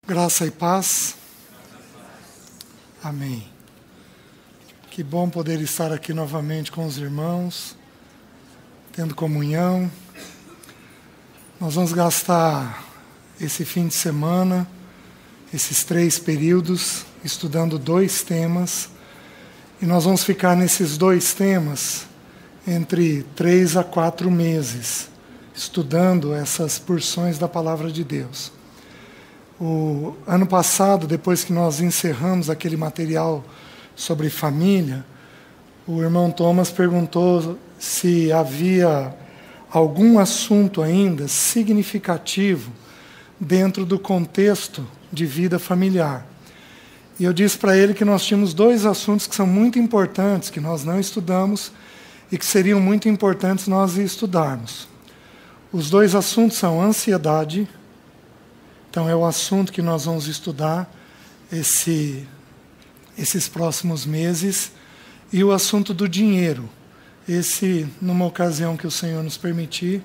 Graça e paz. Amém. Que bom poder estar aqui novamente com os irmãos, tendo comunhão. Nós vamos gastar esse fim de semana, esses 3 períodos, estudando 2 temas. E nós vamos ficar nesses 2 temas entre 3 a 4 meses, estudando essas porções da Palavra de Deus. O ano passado, depois que nós encerramos aquele material sobre família, o irmão Thomas perguntou se havia algum assunto ainda significativo dentro do contexto de vida familiar. E eu disse para ele que nós tínhamos 2 assuntos que são muito importantes, que nós não estudamos e que seriam muito importantes nós estudarmos. Os 2 assuntos são ansiedade. Então é o assunto que nós vamos estudar esses próximos meses, e o assunto do dinheiro. Esse, numa ocasião que o Senhor nos permitir,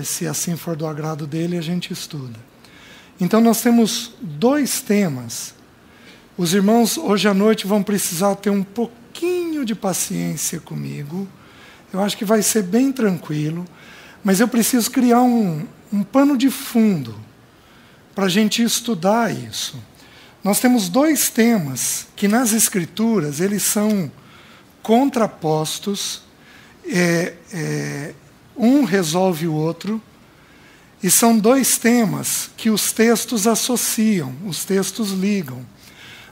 se assim for do agrado dele, a gente estuda. Então nós temos 2 temas. Os irmãos hoje à noite vão precisar ter um pouquinho de paciência comigo. Eu acho que vai ser bem tranquilo, mas eu preciso criar um pano de fundo para a gente estudar isso. Nós temos 2 temas que nas Escrituras eles são contrapostos, um resolve o outro, e são 2 temas que os textos associam, os textos ligam.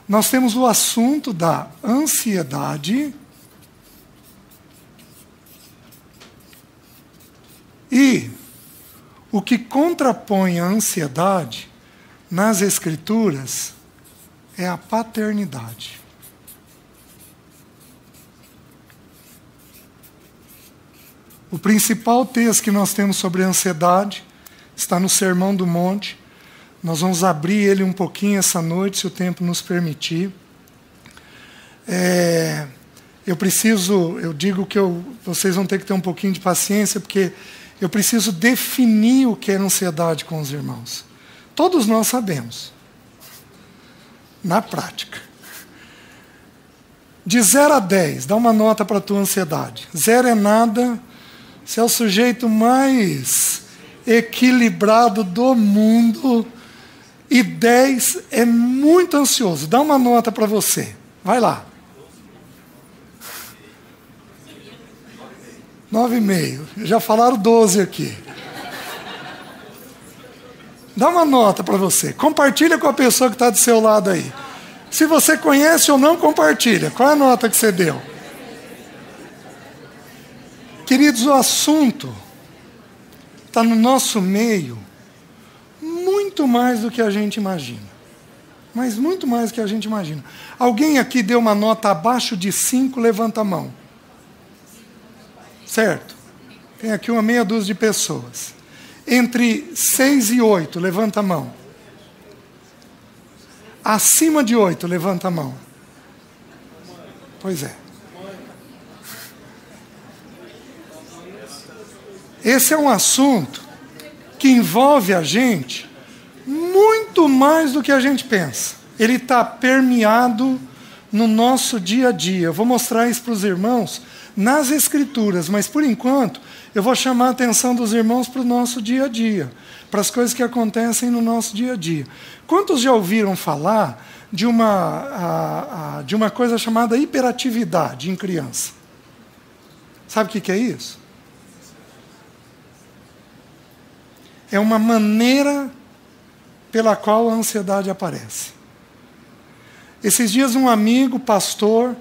Nós temos o assunto da ansiedade e o que contrapõe a ansiedade nas Escrituras é a paternidade. O principal texto que nós temos sobre a ansiedade está no Sermão do Monte. Nós vamos abrir ele um pouquinho essa noite, se o tempo nos permitir. Eu digo que vocês vão ter que ter um pouquinho de paciência, porque eu preciso definir o que é ansiedade com os irmãos. Todos nós sabemos, na prática. De 0 a 10, dá uma nota para a tua ansiedade. 0 é nada, você é o sujeito mais equilibrado do mundo, e 10 é muito ansioso. Dá uma nota para você. Vai lá. 9,5. Já falaram 12 aqui. Dá uma nota para você. Compartilha com a pessoa que está do seu lado aí. Se você conhece ou não, compartilha. Qual é a nota que você deu? Queridos, o assunto está no nosso meio muito mais do que a gente imagina. Mas muito mais do que a gente imagina. Alguém aqui deu uma nota abaixo de 5, levanta a mão. Certo? Tem aqui uma meia dúzia de pessoas. Entre 6 e 8, levanta a mão. Acima de 8, levanta a mão. Pois é. Esse é um assunto que envolve a gente muito mais do que a gente pensa. Ele está permeado no nosso dia a dia. Eu vou mostrar isso para os irmãos nas Escrituras, mas por enquanto eu vou chamar a atenção dos irmãos para o nosso dia a dia, para as coisas que acontecem no nosso dia a dia. Quantos já ouviram falar de uma coisa chamada hiperatividade em criança? Sabe o que é isso? É uma maneira pela qual a ansiedade aparece. Esses dias um amigo, pastor,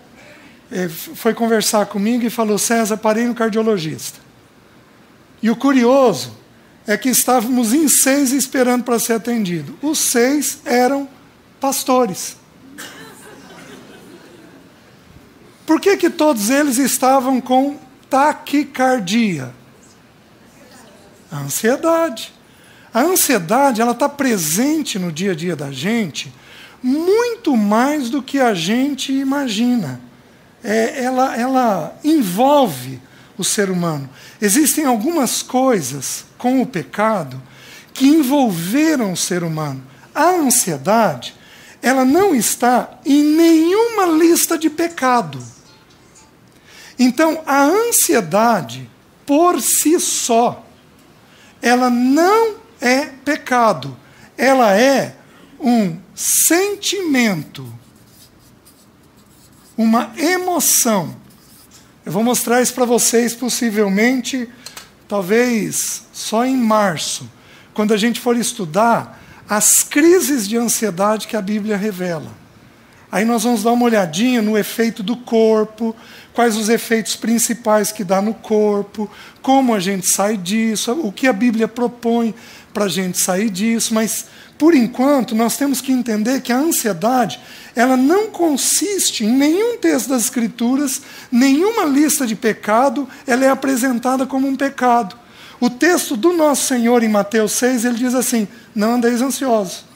foi conversar comigo e falou: César, parei no cardiologista. E o curioso é que estávamos em 6 esperando para ser atendido. Os 6 eram pastores. Por que todos eles estavam com taquicardia? A ansiedade. A ansiedade, ela está presente no dia a dia da gente muito mais do que a gente imagina. Ela envolve o ser humano. Existem algumas coisas com o pecado que envolveram o ser humano. a ansiedade, ela não está em nenhuma lista de pecado. Então, a ansiedade, por si só, ela não é pecado. Ela é um sentimento, uma emoção. Eu vou mostrar isso para vocês, possivelmente, talvez só em março, quando a gente for estudar as crises de ansiedade que a Bíblia revela. Aí nós vamos dar uma olhadinha no efeito do corpo, quais os efeitos principais que dá no corpo, como a gente sai disso, o que a Bíblia propõe para a gente sair disso. Mas, por enquanto, nós temos que entender que a ansiedade, ela não consiste em nenhum texto das Escrituras, nenhuma lista de pecado, ela é apresentada como um pecado. O texto do nosso Senhor em Mateus 6, ele diz assim: não andeis ansiosos.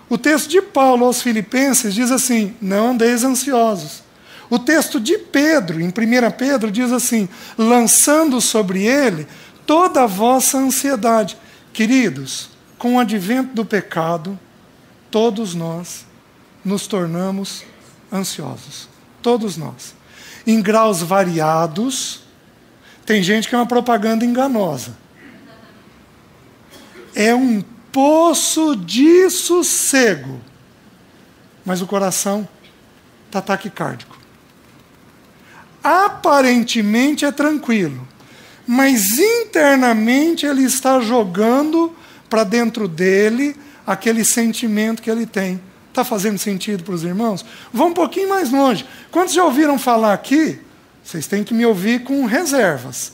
O texto de Paulo aos Filipenses diz assim: não andeis ansiosos. O texto de Pedro, em 1 Pedro, diz assim: lançando sobre ele toda a vossa ansiedade. Queridos, com o advento do pecado, todos nós nos tornamos ansiosos. Todos nós. Em graus variados. Tem gente que é uma propaganda enganosa. É um poço de sossego, mas o coração está taquicárdico. Aparentemente é tranquilo, mas internamente ele está jogando para dentro dele aquele sentimento que ele tem. Está fazendo sentido para os irmãos? Vamos um pouquinho mais longe. Quantos já ouviram falar aqui? Vocês têm que me ouvir com reservas.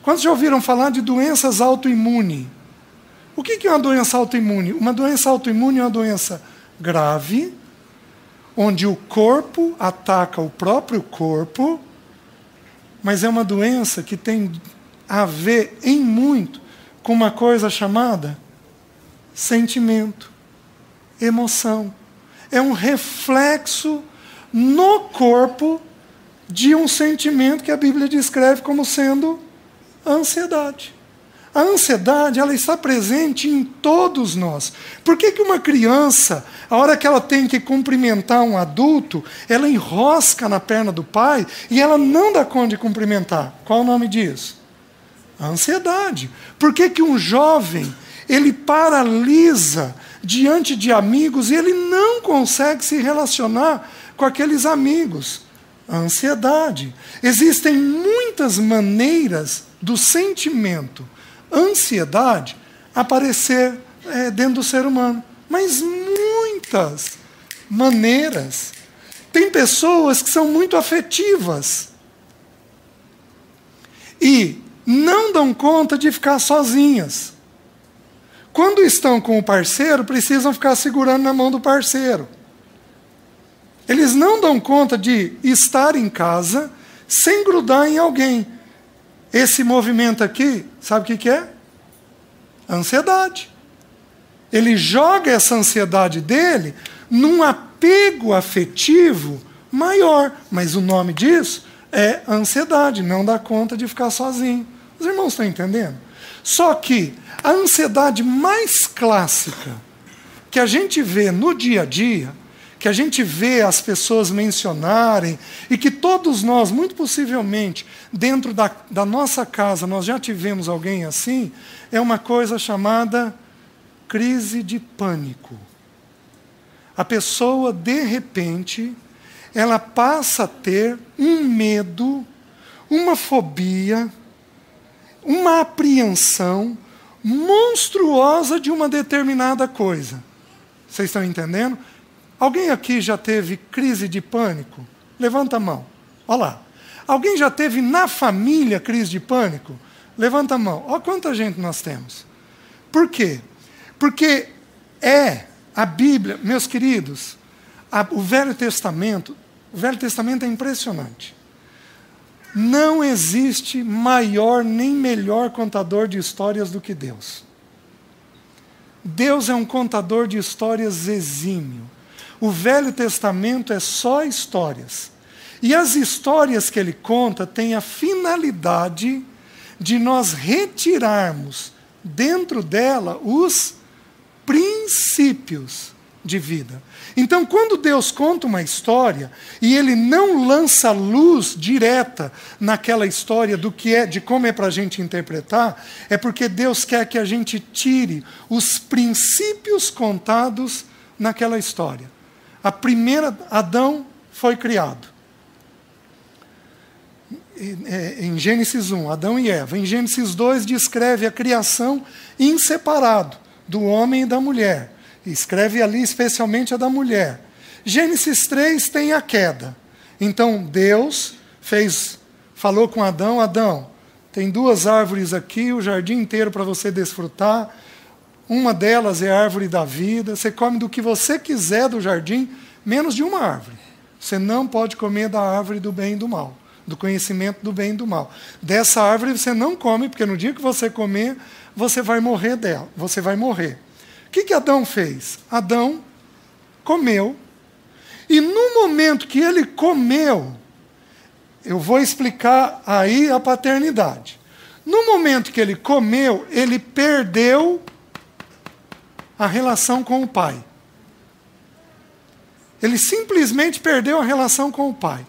Quantos já ouviram falar de doenças autoimunes? O que é uma doença autoimune? Uma doença autoimune é uma doença grave, onde o corpo ataca o próprio corpo, mas é uma doença que tem a ver, em muito, com uma coisa chamada sentimento, emoção. É um reflexo no corpo de um sentimento que a Bíblia descreve como sendo a ansiedade. A ansiedade, ela está presente em todos nós. Por que uma criança, a hora que ela tem que cumprimentar um adulto, ela enrosca na perna do pai e ela não dá conta de cumprimentar? Qual o nome disso? A ansiedade. Por que um jovem, ele paralisa diante de amigos e ele não consegue se relacionar com aqueles amigos? A ansiedade. Existem muitas maneiras do sentimento ansiedade aparecer dentro do ser humano. Mas muitas maneiras. Tem pessoas que são muito afetivas e não dão conta de ficar sozinhas. Quando estão com o parceiro, precisam ficar segurando na mão do parceiro. Eles não dão conta de estar em casa sem grudar em alguém. Esse movimento aqui, sabe o que é? Ansiedade. Ele joga essa ansiedade dele num apego afetivo maior. Mas o nome disso é ansiedade, não dá conta de ficar sozinho. Os irmãos estão entendendo? Só que a ansiedade mais clássica que a gente vê no dia a dia, que a gente vê as pessoas mencionarem, e que todos nós, muito possivelmente, dentro da nossa casa, nós já tivemos alguém assim, é uma coisa chamada crise de pânico. A pessoa, de repente, ela passa a ter um medo, uma fobia, uma apreensão monstruosa de uma determinada coisa. Vocês estão entendendo? Alguém aqui já teve crise de pânico? Levanta a mão. Olha lá. Alguém já teve na família crise de pânico? Levanta a mão. Olha quanta gente nós temos. Por quê? Porque a Bíblia, meus queridos, o Velho Testamento é impressionante. Não existe maior nem melhor contador de histórias do que Deus. Deus é um contador de histórias exímio. O Velho Testamento é só histórias. E as histórias que ele conta têm a finalidade de nós retirarmos dentro dela os princípios de vida. Então, quando Deus conta uma história e Ele não lança luz direta naquela história do que é, de como é para a gente interpretar, é porque Deus quer que a gente tire os princípios contados naquela história. A primeira, Adão foi criado. Em Gênesis 1, Adão e Eva. Em Gênesis 2, descreve a criação em separado, do homem e da mulher. Escreve ali especialmente a da mulher. Gênesis 3 tem a queda. Então Deus falou com Adão: Adão, tem 2 árvores aqui, o jardim inteiro para você desfrutar. Uma delas é a árvore da vida. Você come do que você quiser do jardim, menos de uma árvore. Você não pode comer da árvore do bem e do mal, do conhecimento do bem e do mal. Dessa árvore você não come, porque no dia que você comer, você vai morrer dela. Você vai morrer. O que Adão fez? Adão comeu, e no momento que ele comeu, eu vou explicar aí a paternidade. No momento que ele comeu, ele perdeu a relação com o pai. Ele simplesmente perdeu a relação com o pai.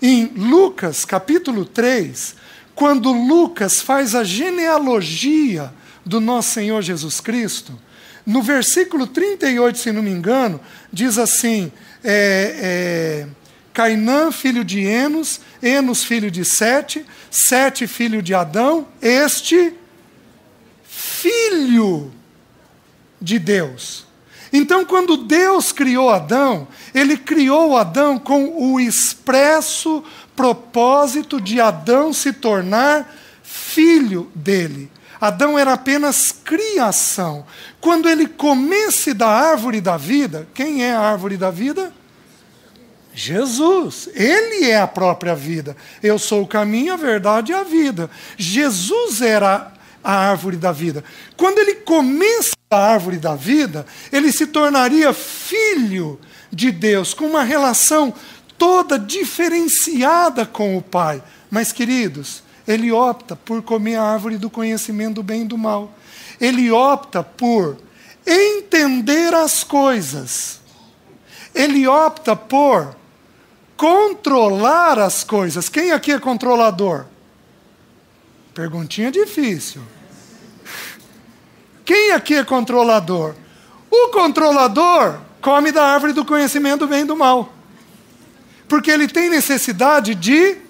Em Lucas, capítulo 3, quando Lucas faz a genealogia do nosso Senhor Jesus Cristo, no versículo 38, se não me engano, diz assim: Cainã, filho de Enos, Enos, filho de Sete, Sete, filho de Adão, este filho de Deus. Então, quando Deus criou Adão, Ele criou Adão com o expresso propósito de Adão se tornar filho dele. Adão era apenas criação. Quando ele comesse da árvore da vida, quem é a árvore da vida? Jesus. Ele é a própria vida. Eu sou o caminho, a verdade e a vida. Jesus era a árvore da vida. Quando ele comesse da árvore da vida, ele se tornaria filho de Deus, com uma relação toda diferenciada com o Pai. Mas, queridos, ele opta por comer a árvore do conhecimento do bem e do mal. Ele opta por entender as coisas. Ele opta por controlar as coisas. Quem aqui é controlador? Perguntinha difícil. Quem aqui é controlador? O controlador come da árvore do conhecimento do bem e do mal. Porque ele tem necessidade de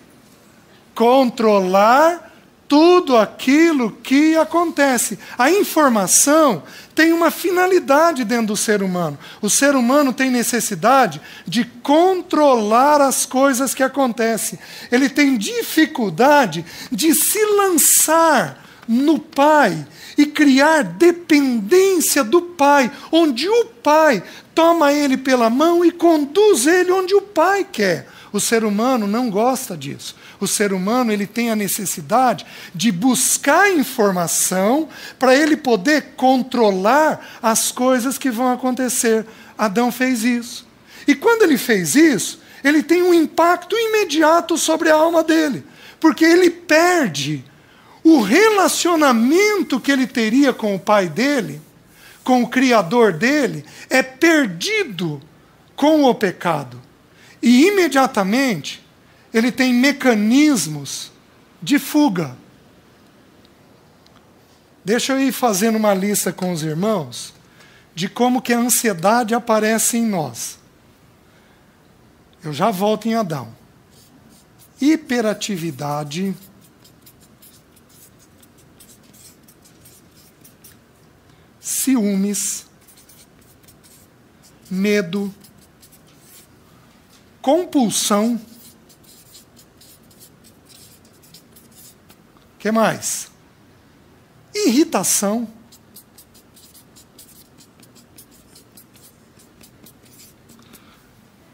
controlar tudo aquilo que acontece. A informação tem uma finalidade dentro do ser humano. O ser humano tem necessidade de controlar as coisas que acontecem. Ele tem dificuldade de se lançar no Pai e criar dependência do Pai, onde o Pai toma ele pela mão e conduz ele onde o Pai quer. O ser humano não gosta disso. O ser humano, ele tem a necessidade de buscar informação para ele poder controlar as coisas que vão acontecer. Adão fez isso. E quando ele fez isso, ele tem um impacto imediato sobre a alma dele, porque ele perde o relacionamento que ele teria com o pai dele, com o Criador dele, é perdido com o pecado. E imediatamente ele tem mecanismos de fuga. Deixa eu ir fazendo uma lista com os irmãos de como que a ansiedade aparece em nós. Eu já volto em Adão. Hiperatividade, ciúmes, medo, compulsão. O que mais? Irritação.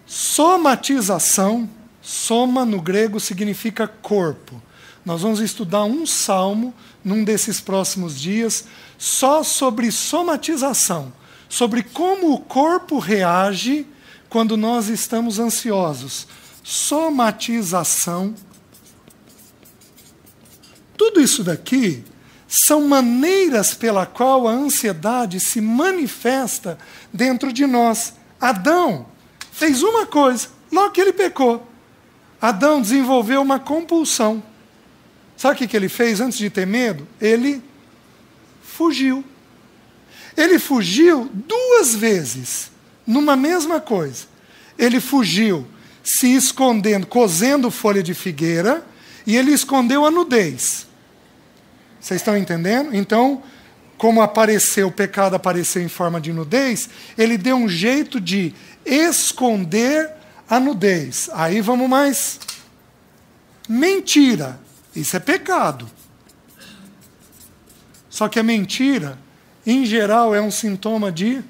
Somatização. Soma no grego significa corpo. Nós vamos estudar um salmo num desses próximos dias só sobre somatização, sobre como o corpo reage quando nós estamos ansiosos. Somatização. Tudo isso daqui são maneiras pela qual a ansiedade se manifesta dentro de nós. Adão fez uma coisa, logo que ele pecou. Adão desenvolveu uma compulsão. Sabe o que ele fez antes de ter medo? Ele fugiu. Ele fugiu 2 vezes, numa mesma coisa. Ele fugiu se escondendo, cozendo folha de figueira, e ele escondeu a nudez. Vocês estão entendendo? Então, como o pecado apareceu em forma de nudez, ele deu um jeito de esconder a nudez. Aí vamos mais. Mentira. Isso é pecado. Só que a mentira, em geral, é um sintoma de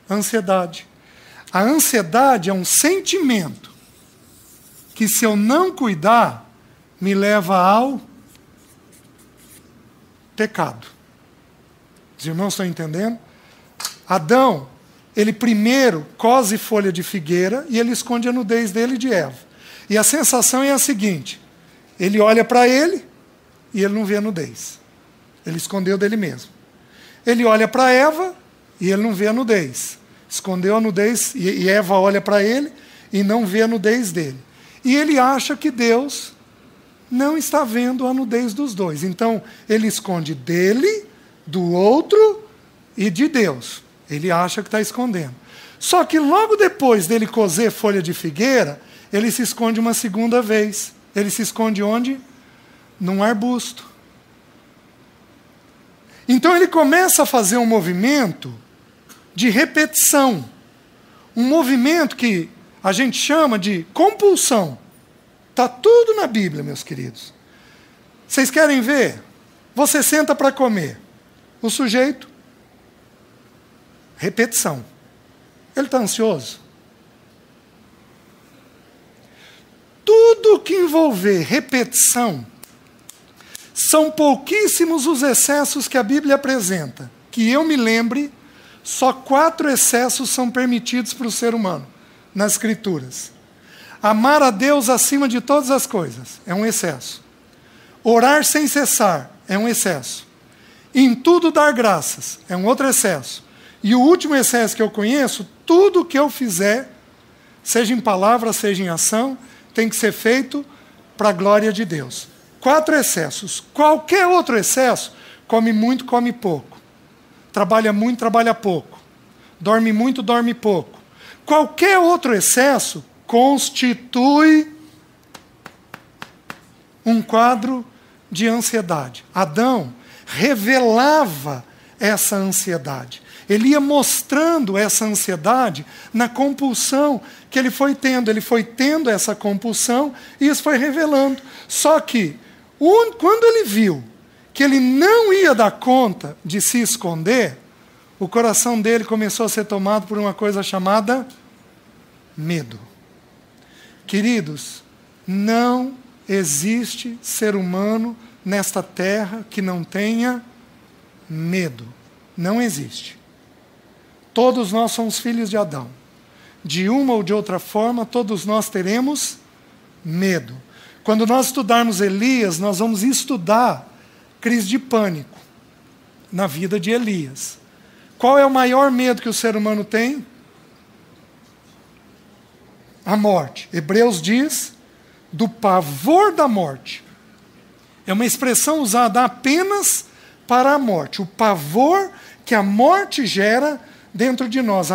ansiedade. A ansiedade é um sentimento que, se eu não cuidar, me leva ao pecado. Os irmãos estão entendendo? Adão, ele primeiro cose folha de figueira e ele esconde a nudez dele e de Eva. E a sensação é a seguinte: ele olha para ele e ele não vê a nudez. Ele escondeu dele mesmo. Ele olha para Eva e ele não vê a nudez. Escondeu a nudez e Eva olha para ele e não vê a nudez dele. E ele acha que Deus não está vendo a nudez dos dois. Então, ele esconde dele, do outro e de Deus. Ele acha que está escondendo. Só que logo depois dele cozer folha de figueira, ele se esconde uma segunda vez. Ele se esconde onde? Num arbusto. Então ele começa a fazer um movimento de repetição. Um movimento que a gente chama de compulsão. Está tudo na Bíblia, meus queridos. Vocês querem ver? Você senta para comer. O sujeito, repetição. Ele está ansioso? Tudo que envolver repetição, são pouquíssimos os excessos que a Bíblia apresenta. Que eu me lembre, só 4 excessos são permitidos para o ser humano, nas Escrituras. Amar a Deus acima de todas as coisas é um excesso. Orar sem cessar é um excesso. Em tudo dar graças é um outro excesso. E o último excesso que eu conheço, tudo que eu fizer, seja em palavra, seja em ação, tem que ser feito para a glória de Deus. 4 excessos. Qualquer outro excesso, come muito, come pouco. Trabalha muito, trabalha pouco. Dorme muito, dorme pouco. Qualquer outro excesso constitui um quadro de ansiedade. Adão revelava essa ansiedade. Ele ia mostrando essa ansiedade na compulsão que ele foi tendo. Ele foi tendo essa compulsão e isso foi revelando. Só que, quando ele viu que ele não ia dar conta de se esconder, o coração dele começou a ser tomado por uma coisa chamada medo. Queridos, não existe ser humano nesta terra que não tenha medo. Não existe. Todos nós somos filhos de Adão. De uma ou de outra forma, todos nós teremos medo. Quando nós estudarmos Elias, nós vamos estudar crise de pânico na vida de Elias. Qual é o maior medo que o ser humano tem? A morte. Hebreus diz do pavor da morte. É uma expressão usada apenas para a morte. O pavor que a morte gera dentro de nós.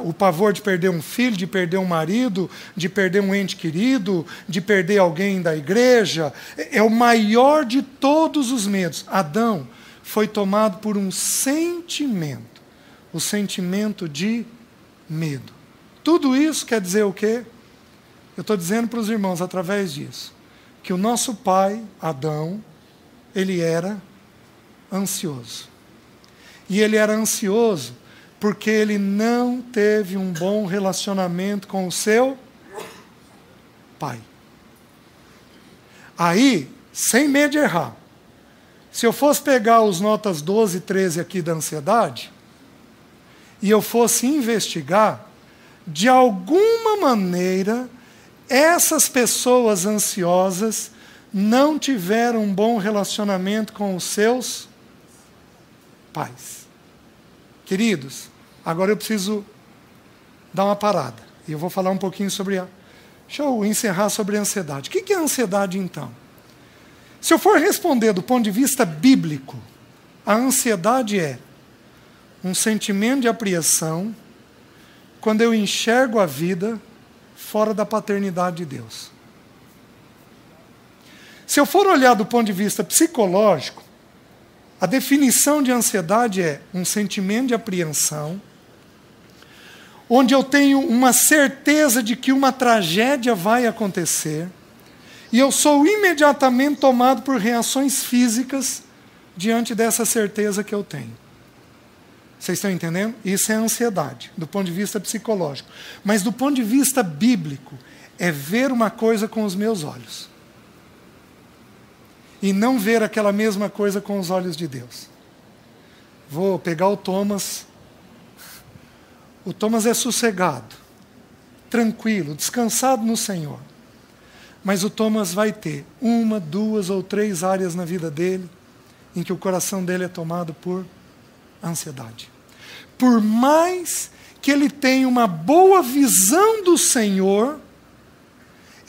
O pavor de perder um filho, de perder um marido, de perder um ente querido, de perder alguém da igreja. É o maior de todos os medos. Adão foi tomado por um sentimento. O sentimento de medo. Tudo isso quer dizer o quê? Eu estou dizendo para os irmãos, através disso, que o nosso pai, Adão, ele era ansioso. E ele era ansioso porque ele não teve um bom relacionamento com o seu pai. Aí, sem medo de errar, se eu fosse pegar os notas 12 e 13 aqui da ansiedade, e eu fosse investigar, de alguma maneira, essas pessoas ansiosas não tiveram um bom relacionamento com os seus pais. Queridos, agora eu preciso dar uma parada. E eu vou falar um pouquinho sobre a... Deixa eu encerrar sobre a ansiedade. O que é a ansiedade, então? Se eu for responder do ponto de vista bíblico, a ansiedade é um sentimento de apreensão quando eu enxergo a vida fora da paternidade de Deus. Se eu for olhar do ponto de vista psicológico, a definição de ansiedade é um sentimento de apreensão onde eu tenho uma certeza de que uma tragédia vai acontecer e eu sou imediatamente tomado por reações físicas diante dessa certeza que eu tenho. Vocês estão entendendo? Isso é ansiedade, do ponto de vista psicológico. Mas do ponto de vista bíblico, é ver uma coisa com os meus olhos. E não ver aquela mesma coisa com os olhos de Deus. Vou pegar o Thomas. O Thomas é sossegado, tranquilo, descansado no Senhor. Mas o Thomas vai ter 1, 2 ou 3 áreas na vida dele em que o coração dele é tomado por ansiedade. Por mais que ele tenha uma boa visão do Senhor,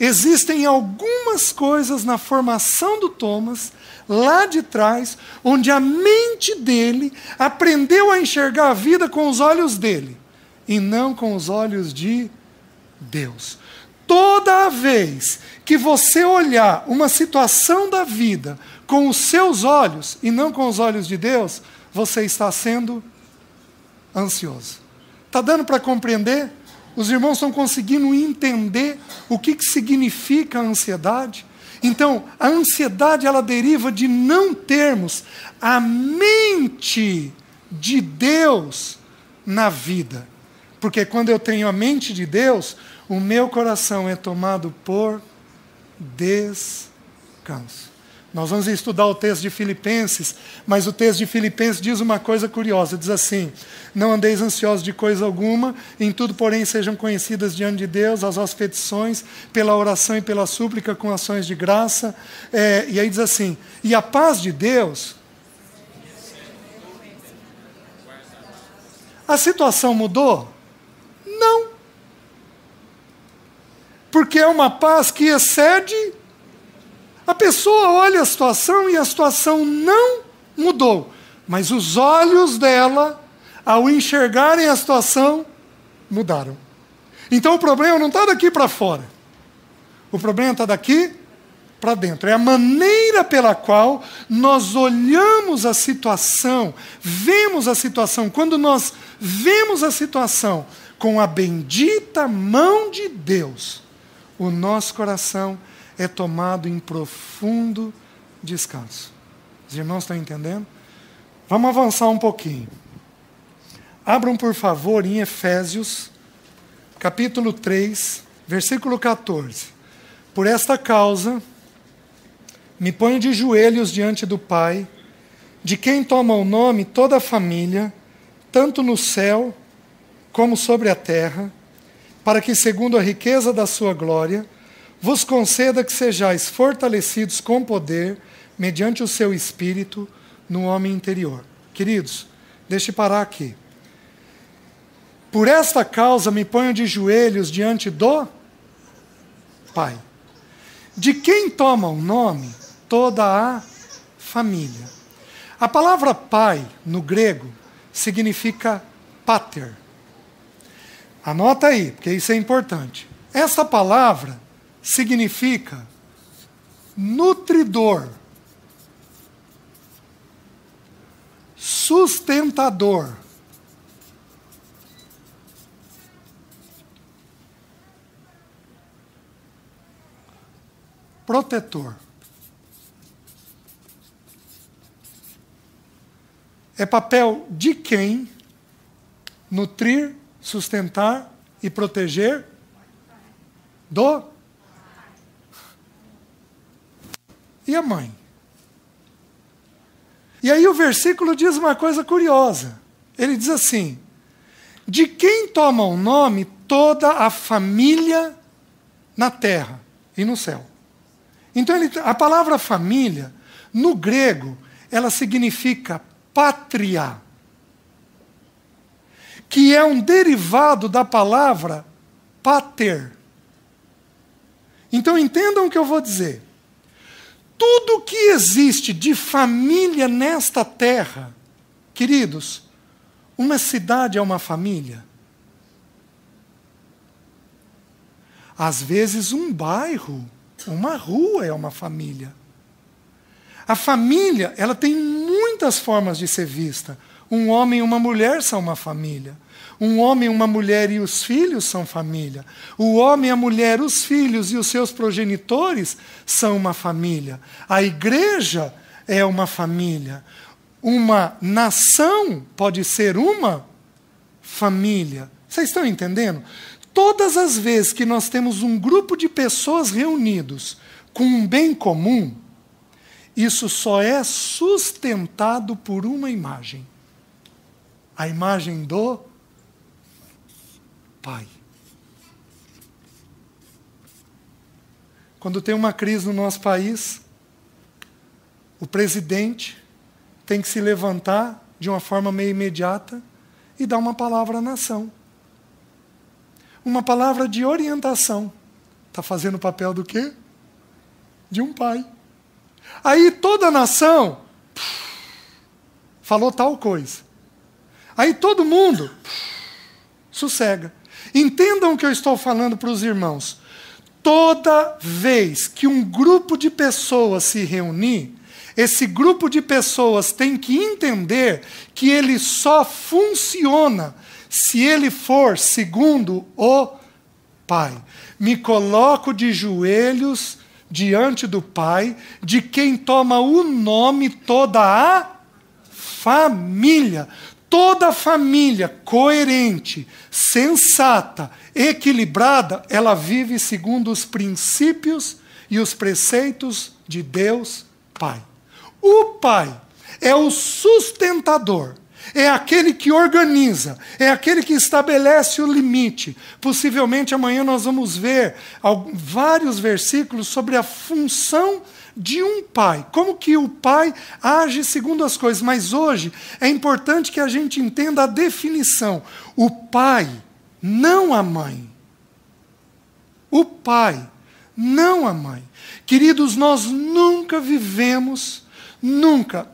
existem algumas coisas na formação do Thomas, lá de trás, onde a mente dele aprendeu a enxergar a vida com os olhos dele, e não com os olhos de Deus. Toda vez que você olhar uma situação da vida com os seus olhos, e não com os olhos de Deus, você está sendo ansioso. Está dando para compreender? Os irmãos estão conseguindo entender o que significa a ansiedade? Então, a ansiedade ela deriva de não termos a mente de Deus na vida. Porque quando eu tenho a mente de Deus, o meu coração é tomado por descanso. Nós vamos estudar o texto de Filipenses, mas o texto de Filipenses diz uma coisa curiosa, diz assim: não andeis ansiosos de coisa alguma, em tudo, porém, sejam conhecidas diante de Deus as vossas petições, pela oração e pela súplica, com ações de graça. E aí diz assim, e a paz de Deus... A situação mudou? Não. Porque é uma paz que excede... A pessoa olha a situação e a situação não mudou. Mas os olhos dela, ao enxergarem a situação, mudaram. Então o problema não está daqui para fora. O problema está daqui para dentro. É a maneira pela qual nós olhamos a situação, vemos a situação. Quando nós vemos a situação com a bendita mão de Deus, o nosso coração é tomado em profundo descanso. Os irmãos estão entendendo? Vamos avançar um pouquinho. Abram, por favor, em Efésios, capítulo 3, versículo 14. Por esta causa, me ponho de joelhos diante do Pai, de quem toma o nome toda a família, tanto no céu como sobre a terra, para que, segundo a riqueza da sua glória, vos conceda que sejais fortalecidos com poder, mediante o seu Espírito, no homem interior. Queridos, deixe parar aqui. Por esta causa me ponho de joelhos diante do Pai, de quem toma o nome toda a família. A palavra pai, no grego, significa pater. Anota aí, porque isso é importante. Essa palavra significa nutridor, sustentador, protetor. É papel de quem nutrir, sustentar e proteger do... E a mãe? E aí o versículo diz uma coisa curiosa. Ele diz assim: de quem toma o nome toda a família na terra e no céu. Então, a palavra família, no grego, ela significa pátria, que é um derivado da palavra pater. Então, entendam o que eu vou dizer. Tudo que existe de família nesta terra, queridos, uma cidade é uma família. Às vezes um bairro, uma rua é uma família. A família, ela tem muitas formas de ser vista. Um homem e uma mulher são uma família. Um homem, uma mulher e os filhos são família. O homem, a mulher, os filhos e os seus progenitores são uma família. A igreja é uma família. Uma nação pode ser uma família. Vocês estão entendendo? Todas as vezes que nós temos um grupo de pessoas reunidos com um bem comum, isso só é sustentado por uma imagem. A imagem do Pai. Quando tem uma crise no nosso país, o presidente tem que se levantar de uma forma meio imediata e dar uma palavra à nação. Uma palavra de orientação. Está fazendo o papel do quê? De um pai. Aí toda a nação falou tal coisa. Aí todo mundo sossega. Entendam o que eu estou falando para os irmãos. Toda vez que um grupo de pessoas se reunir, esse grupo de pessoas tem que entender que ele só funciona se ele for segundo o Pai. Me coloco de joelhos diante do Pai, de quem toma o nome toda a família. Toda família coerente, sensata, equilibrada, ela vive segundo os princípios e os preceitos de Deus Pai. O Pai é o sustentador, é aquele que organiza, é aquele que estabelece o limite. Possivelmente amanhã nós vamos ver vários versículos sobre a função de um pai, como que o pai age segundo as coisas. Mas hoje é importante que a gente entenda a definição. O pai, não a mãe. O pai, não a mãe. Queridos, nós nunca vivemos, nunca.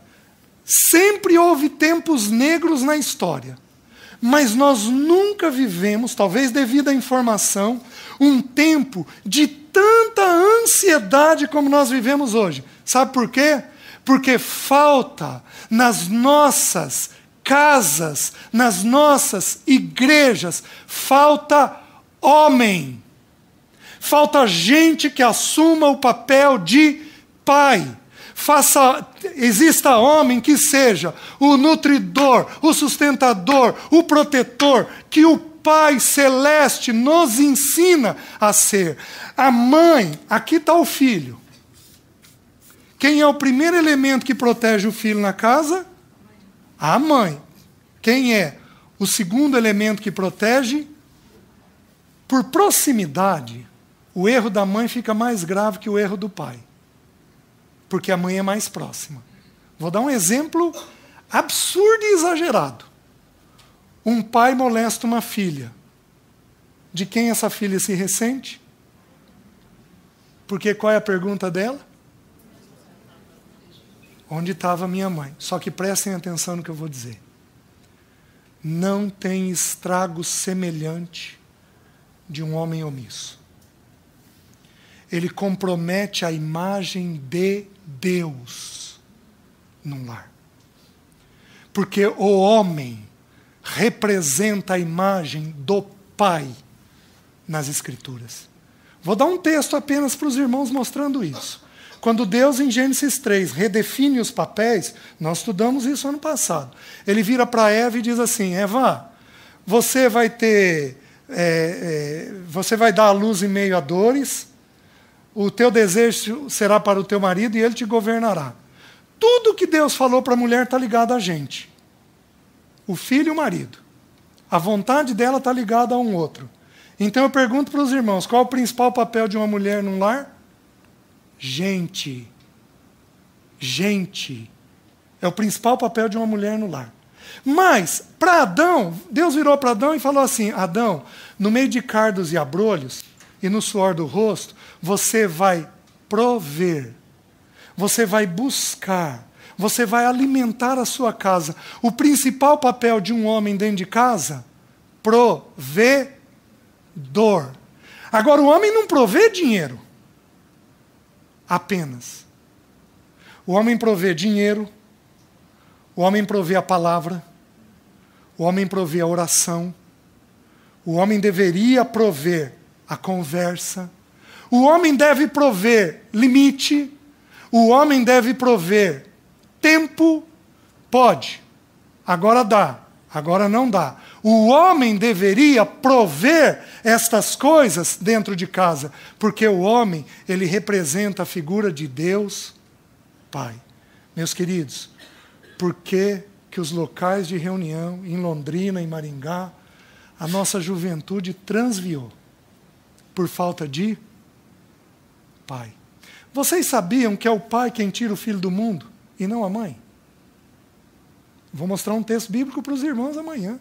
Sempre houve tempos negros na história, mas nós nunca vivemos, talvez devido à informação, um tempo de tanta ansiedade como nós vivemos hoje. Sabe por quê? Porque falta nas nossas casas, nas nossas igrejas, falta homem. Falta gente que assuma o papel de pai. Exista homem que seja o nutridor, o sustentador, o protetor, que o Pai Celeste nos ensina a ser. A mãe, aqui está o filho. Quem é o primeiro elemento que protege o filho na casa? A mãe. Quem é o segundo elemento que protege? Por proximidade, o erro da mãe fica mais grave que o erro do pai. Porque a mãe é mais próxima. Vou dar um exemplo absurdo e exagerado. Um pai molesta uma filha. De quem essa filha se ressente? Porque qual é a pergunta dela? Onde estava minha mãe? Só que prestem atenção no que eu vou dizer. Não tem estrago semelhante de um homem omisso. Ele compromete a imagem de Deus num lar. Porque o homem representa a imagem do Pai nas Escrituras. Vou dar um texto apenas para os irmãos mostrando isso. Quando Deus, em Gênesis 3, redefine os papéis, nós estudamos isso ano passado. Ele vira para Eva e diz assim: Eva, você vai dar à luz em meio a dores, o teu desejo será para o teu marido e ele te governará. Tudo que Deus falou para a mulher está ligado a gente. O filho e o marido. A vontade dela está ligada a um outro. Então eu pergunto para os irmãos, qual é o principal papel de uma mulher num lar? Gente. É o principal papel de uma mulher no lar. Mas, para Adão, Deus virou para Adão e falou assim: Adão, no meio de cardos e abrolhos, e no suor do rosto, você vai prover, você vai buscar, você vai alimentar a sua casa. O principal papel de um homem dentro de casa, provedor. Agora, o homem não provê dinheiro apenas. O homem provê dinheiro, o homem provê a palavra, o homem provê a oração, o homem deveria prover a conversa, o homem deve prover limite, o homem deve prover tempo. Pode, agora dá, agora não dá. O homem deveria prover estas coisas dentro de casa, porque o homem, ele representa a figura de Deus Pai. Meus queridos, por que os locais de reunião em Londrina, em Maringá, a nossa juventude transviou? Por falta de pai. Vocês sabiam que é o pai quem tira o filho do mundo e não a mãe? Vou mostrar um texto bíblico para os irmãos amanhã.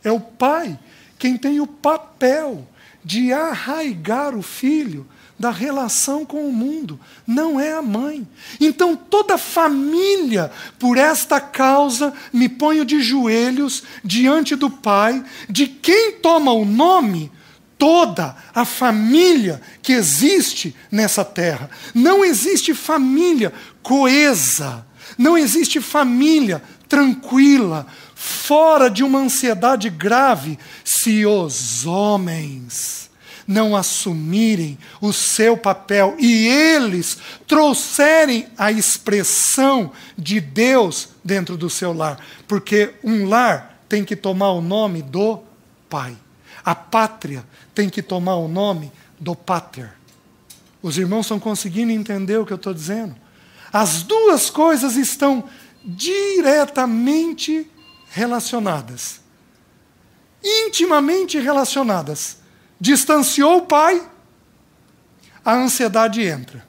É o pai quem tem o papel de arraigar o filho da relação com o mundo, não é a mãe. Então toda família, por esta causa, me ponho de joelhos diante do Pai, de quem toma o nome toda a família que existe nessa terra. Não existe família coesa, não existe família tranquila, fora de uma ansiedade grave, se os homens não assumirem o seu papel e eles trouxerem a expressão de Deus dentro do seu lar. Porque um lar tem que tomar o nome do pai. A pátria tem que tomar o nome do pater. Os irmãos estão conseguindo entender o que eu estou dizendo? As duas coisas estão diretamente relacionadas. Intimamente relacionadas. Distanciou o pai, a ansiedade entra.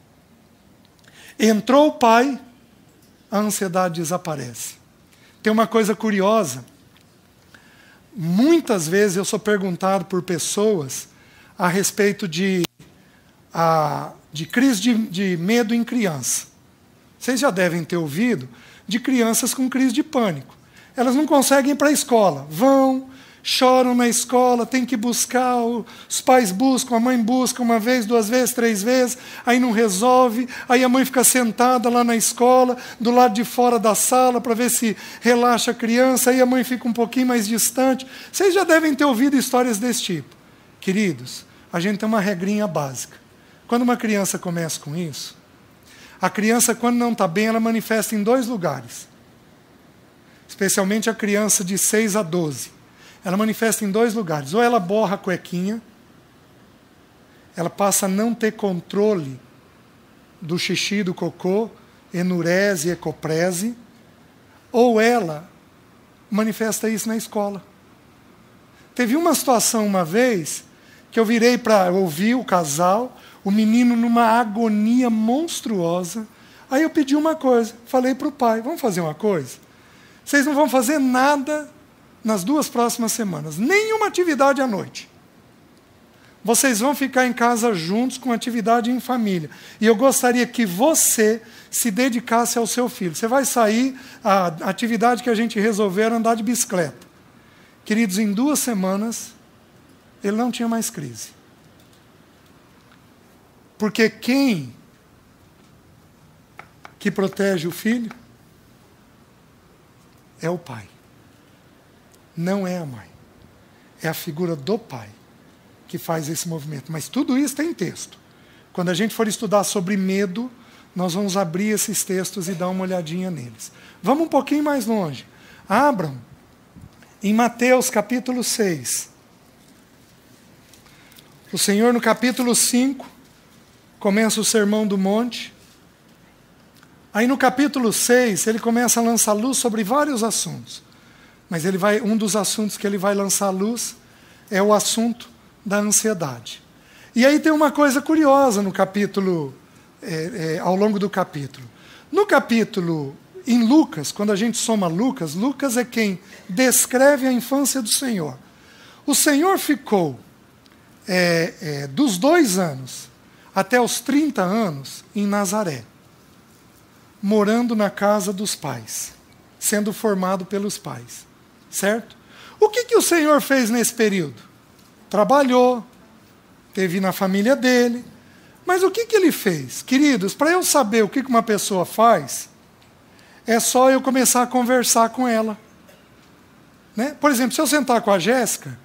Entrou o pai, a ansiedade desaparece. Tem uma coisa curiosa. Muitas vezes eu sou perguntado por pessoas a respeito de crise de medo em criança. Vocês já devem ter ouvido de crianças com crise de pânico. Elas não conseguem ir para a escola. Vão, choram na escola, tem que buscar, os pais buscam, a mãe busca uma vez, 2 vezes, 3 vezes, aí não resolve, aí a mãe fica sentada lá na escola, do lado de fora da sala, para ver se relaxa a criança, aí a mãe fica um pouquinho mais distante. Vocês já devem ter ouvido histórias desse tipo. Queridos, a gente tem uma regrinha básica. Quando uma criança começa com isso, a criança, quando não está bem, ela manifesta em 2 lugares. Especialmente a criança de 6 a 12. Ela manifesta em 2 lugares. Ou ela borra a cuequinha, ela passa a não ter controle do xixi, do cocô, enurese, ecoprese, ou ela manifesta isso na escola. Teve uma situação uma vez que eu virei para ouvir o casal, o menino numa agonia monstruosa. Aí eu pedi uma coisa, falei para o pai: vamos fazer uma coisa? Vocês não vão fazer nada nas 2 próximas semanas, nenhuma atividade à noite. Vocês vão ficar em casa juntos com atividade em família. E eu gostaria que você se dedicasse ao seu filho. Você vai sair, a atividade que a gente resolveu era andar de bicicleta. Queridos, em 2 semanas, ele não tinha mais crise. Porque quem que protege o filho é o pai. Não é a mãe. É a figura do pai que faz esse movimento. Mas tudo isso tem texto. Quando a gente for estudar sobre medo, nós vamos abrir esses textos e dar uma olhadinha neles. Vamos um pouquinho mais longe. Abram em Mateus capítulo 6. O Senhor, no capítulo 5, começa o Sermão do Monte. Aí no capítulo 6, ele começa a lançar luz sobre vários assuntos. Mas um dos assuntos que ele vai lançar luz é o assunto da ansiedade. E aí tem uma coisa curiosa no capítulo ao longo do capítulo. No capítulo, em Lucas, quando a gente soma Lucas, Lucas é quem descreve a infância do Senhor. O Senhor ficou dos 2 anos até os 30 anos em Nazaré, morando na casa dos pais, sendo formado pelos pais, certo? O que o Senhor fez nesse período? Trabalhou, teve na família dele, mas o que ele fez? Queridos, para eu saber o que uma pessoa faz, é só eu começar a conversar com ela. Né? Por exemplo, se eu sentar com a Jéssica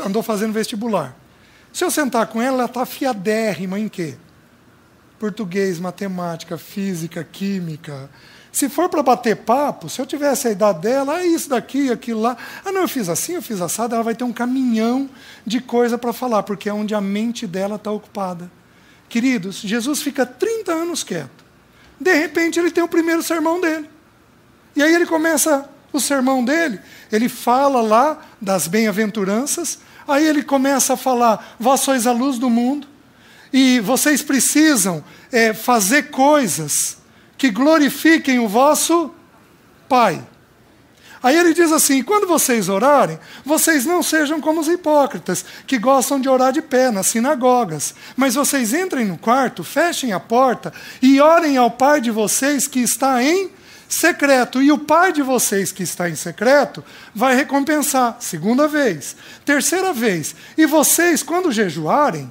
andou fazendo vestibular. Se eu sentar com ela está afiadérrima em quê? Português, matemática, física, química. Se for para bater papo, se eu tivesse a idade dela, isso daqui, aquilo lá. Não, eu fiz assim, eu fiz assado, ela vai ter um caminhão de coisa para falar, porque é onde a mente dela está ocupada. Queridos, Jesus fica 30 anos quieto. De repente, ele tem o primeiro sermão dele. E aí ele começa o sermão dele, ele fala lá das bem-aventuranças, aí ele começa a falar, vós sois a luz do mundo, e vocês precisam fazer coisas que glorifiquem o vosso Pai. Aí ele diz assim, quando vocês orarem, vocês não sejam como os hipócritas, que gostam de orar de pé nas sinagogas, mas vocês entrem no quarto, fechem a porta e orem ao Pai de vocês que está em secreto. E o Pai de vocês que está em secreto vai recompensar. 2ª vez. 3ª vez. E vocês, quando jejuarem,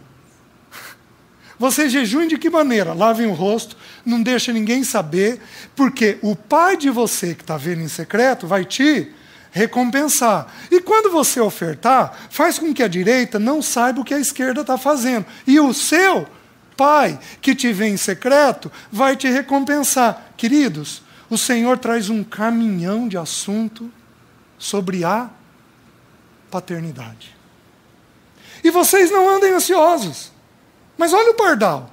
vocês jejuem de que maneira? Lavem o rosto, não deixem ninguém saber, porque o Pai de você que está vendo em secreto vai te recompensar. E quando você ofertar, faz com que a direita não saiba o que a esquerda está fazendo. E o seu Pai que te vê em secreto vai te recompensar. Queridos, o Senhor traz um caminhão de assunto sobre a paternidade. E vocês não andem ansiosos. Mas olha o pardal.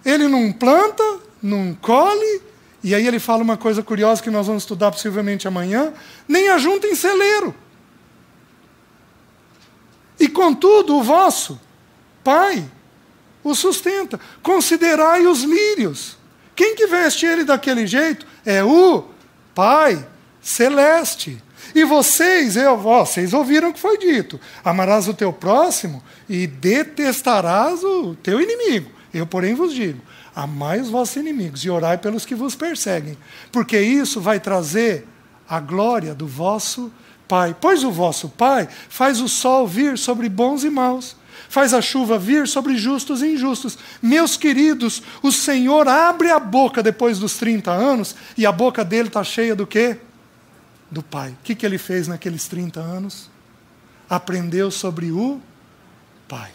Ele não planta, não colhe, e aí ele fala uma coisa curiosa que nós vamos estudar possivelmente amanhã, nem ajunta em celeiro. E contudo, o vosso Pai o sustenta. Considerai os lírios. Quem que veste ele daquele jeito? É o Pai Celeste. E vocês ouviram o que foi dito. Amarás o teu próximo e detestarás o teu inimigo. Eu, porém, vos digo, amai os vossos inimigos e orai pelos que vos perseguem, porque isso vai trazer a glória do vosso Pai. Pois o vosso Pai faz o sol vir sobre bons e maus, faz a chuva vir sobre justos e injustos. Meus queridos, o Senhor abre a boca depois dos 30 anos e a boca dele está cheia do quê? Do Pai. O que ele fez naqueles 30 anos? Aprendeu sobre o Pai.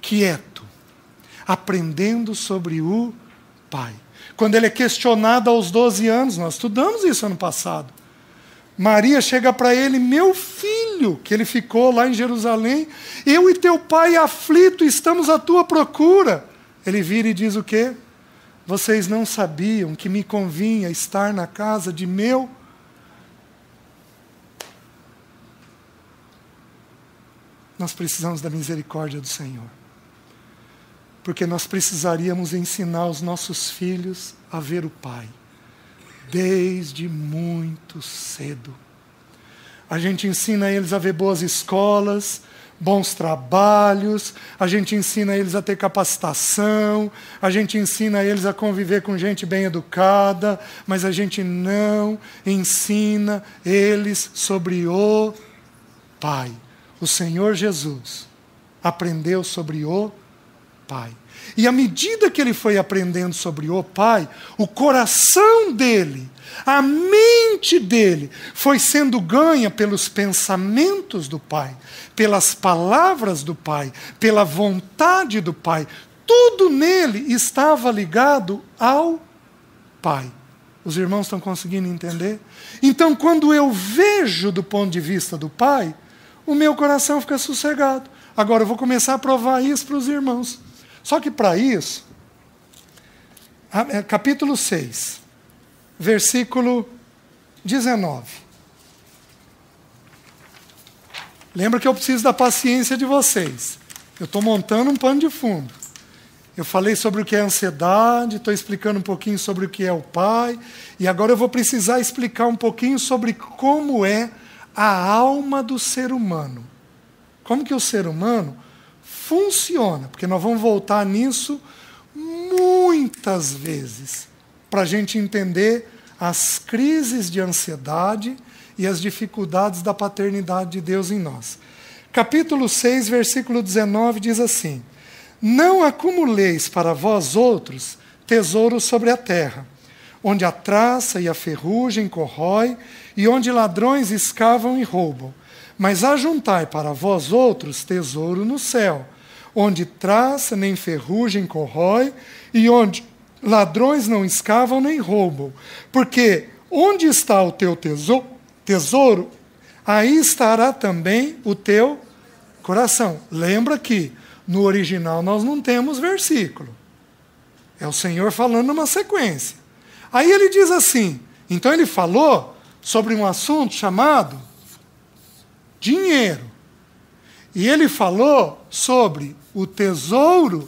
Quieto. Aprendendo sobre o Pai. Quando ele é questionado aos 12 anos, nós estudamos isso ano passado. Maria chega para ele, meu filho, que ele ficou lá em Jerusalém, eu e teu pai aflito estamos à tua procura. Ele vira e diz o quê? Vocês não sabiam que me convinha estar na casa de meu Nós precisamos da misericórdia do Senhor. Porque nós precisaríamos ensinar os nossos filhos a ver o Pai. Desde muito cedo. A gente ensina eles a ver boas escolas, bons trabalhos, a gente ensina eles a ter capacitação, a gente ensina eles a conviver com gente bem educada, mas a gente não ensina eles sobre o Pai. O Senhor Jesus aprendeu sobre o Pai. E à medida que ele foi aprendendo sobre o Pai, o coração dele, a mente dele, foi sendo ganha pelos pensamentos do Pai, pelas palavras do Pai, pela vontade do Pai. Tudo nele estava ligado ao Pai. Os irmãos estão conseguindo entender? Então, quando eu vejo do ponto de vista do Pai, o meu coração fica sossegado. Agora eu vou começar a provar isso para os irmãos. Só que para isso, capítulo 6, versículo 19. Lembra que eu preciso da paciência de vocês. Eu estou montando um pano de fundo. Eu falei sobre o que é ansiedade, estou explicando um pouquinho sobre o que é o Pai, e agora eu vou precisar explicar um pouquinho sobre como é a alma do ser humano. Como que o ser humano funciona, porque nós vamos voltar nisso muitas vezes, para a gente entender as crises de ansiedade e as dificuldades da paternidade de Deus em nós. Capítulo 6, versículo 19 diz assim: não acumuleis para vós outros tesouros sobre a terra, onde a traça e a ferrugem corrói, e onde ladrões escavam e roubam. Mas ajuntai para vós outros tesouro no céu, onde traça nem ferrugem corrói, e onde ladrões não escavam nem roubam. Porque onde está o teu tesouro, aí estará também o teu coração. Lembra que no original nós não temos versículo. É o Senhor falando numa sequência. Aí ele diz assim, então ele falou sobre um assunto chamado dinheiro. E ele falou sobre o tesouro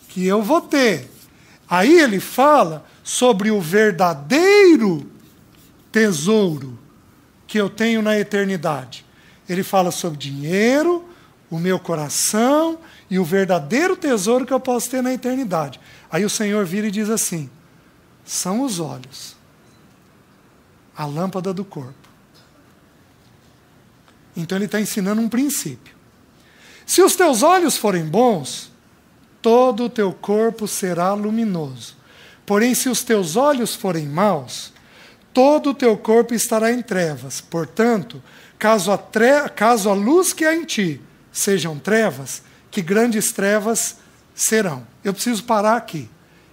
que eu vou ter. Aí ele fala sobre o verdadeiro tesouro que eu tenho na eternidade. Ele fala sobre dinheiro, o meu coração e o verdadeiro tesouro que eu posso ter na eternidade. Aí o Senhor vira e diz assim: são os olhos, a lâmpada do corpo. Então ele está ensinando um princípio. Se os teus olhos forem bons, todo o teu corpo será luminoso. Porém, se os teus olhos forem maus, todo o teu corpo estará em trevas. Portanto, caso a luz que há em ti sejam trevas, que grandes trevas serão. Eu preciso parar aqui.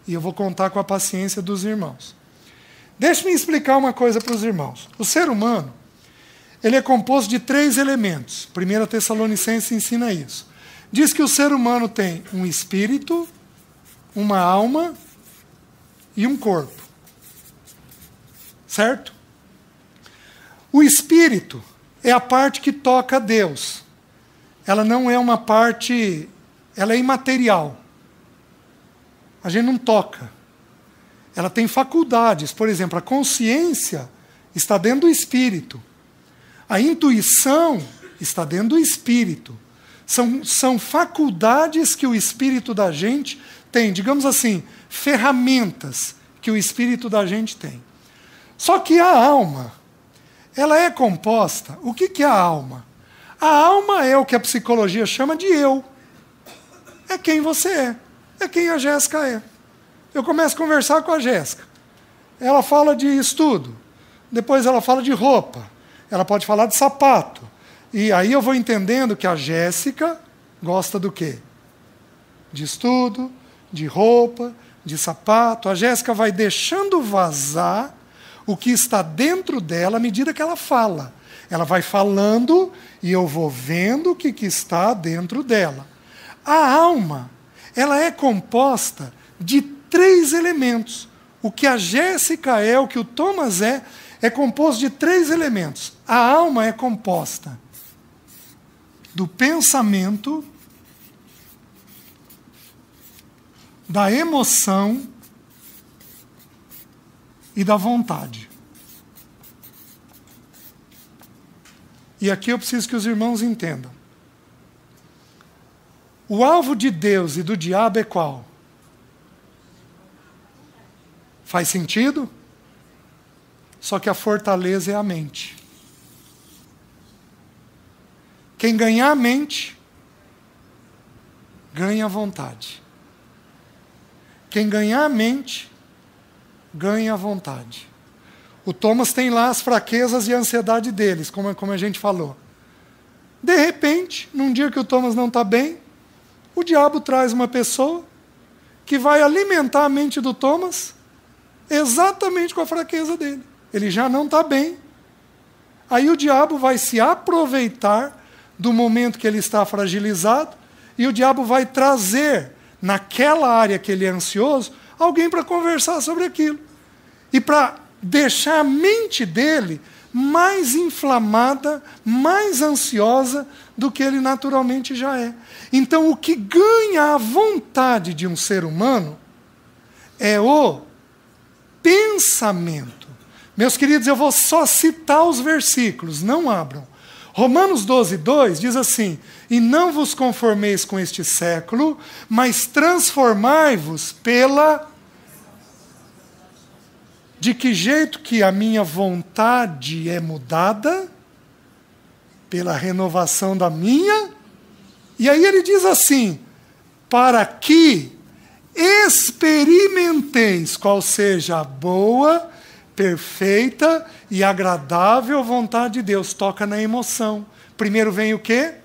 E eu vou contar com a paciência dos irmãos. Deixe-me explicar uma coisa para os irmãos. O ser humano, ele é composto de 3 elementos. 1 Tessalonicenses ensina isso. Diz que o ser humano tem um espírito, uma alma e um corpo. Certo? O espírito é a parte que toca a Deus. Ela não é uma parte, ela é imaterial. A gente não toca. Ela tem faculdades. Por exemplo, a consciência está dentro do espírito. A intuição está dentro do espírito. São faculdades que o espírito da gente tem. Digamos assim, ferramentas que o espírito da gente tem. Só que a alma, ela é composta. O que é a alma? A alma é o que a psicologia chama de eu. É quem você é. É quem a Jéssica é. Eu começo a conversar com a Jéssica. Ela fala de estudo. Depois ela fala de roupa. Ela pode falar de sapato. E aí eu vou entendendo que a Jéssica gosta do quê? De estudo, de roupa, de sapato. A Jéssica vai deixando vazar o que está dentro dela à medida que ela fala. Ela vai falando e eu vou vendo o que está dentro dela. A alma, ela é composta de 3 elementos. O que a Jéssica é, o que o Thomas é composto de 3 elementos. A alma é composta do pensamento, da emoção e da vontade. E aqui eu preciso que os irmãos entendam. O alvo de Deus e do diabo é qual? Faz sentido? Só que a fortaleza é a mente. Quem ganhar a mente, ganha a vontade. Quem ganhar a mente, ganha a vontade. O Thomas tem lá as fraquezas e a ansiedade deles, como a gente falou. De repente, num dia que o Thomas não está bem, o diabo traz uma pessoa que vai alimentar a mente do Thomas exatamente com a fraqueza dele. Ele já não está bem. Aí o diabo vai se aproveitar do momento que ele está fragilizado e o diabo vai trazer, naquela área que ele é ansioso, alguém para conversar sobre aquilo. E para deixar a mente dele mais inflamada, mais ansiosa do que ele naturalmente já é. Então, o que ganha a vontade de um ser humano é o pensamento. Meus queridos, eu vou só citar os versículos, não abram. Romanos 12:2 diz assim: e não vos conformeis com este século, mas transformai-vos pela... De que jeito que a minha vontade é mudada? Pela renovação da minha. E aí ele diz assim: para que experimenteis qual seja a boa, perfeita e agradável vontade de Deus. Toca na emoção. Primeiro vem o quê?